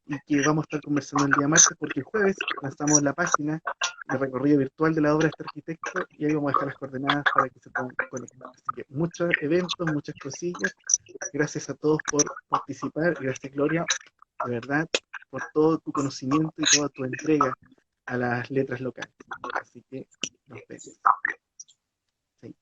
y que vamos a estar conversando el día martes porque el jueves lanzamos la página de recorrido virtual de la obra de este arquitecto y ahí vamos a dejar las coordenadas para que se puedan conectar. Así que muchos eventos, muchas cosillas. Gracias a todos por participar. Gracias, Gloria, de verdad, por todo tu conocimiento y toda tu entrega a las letras locales. Así que nos vemos. Sí.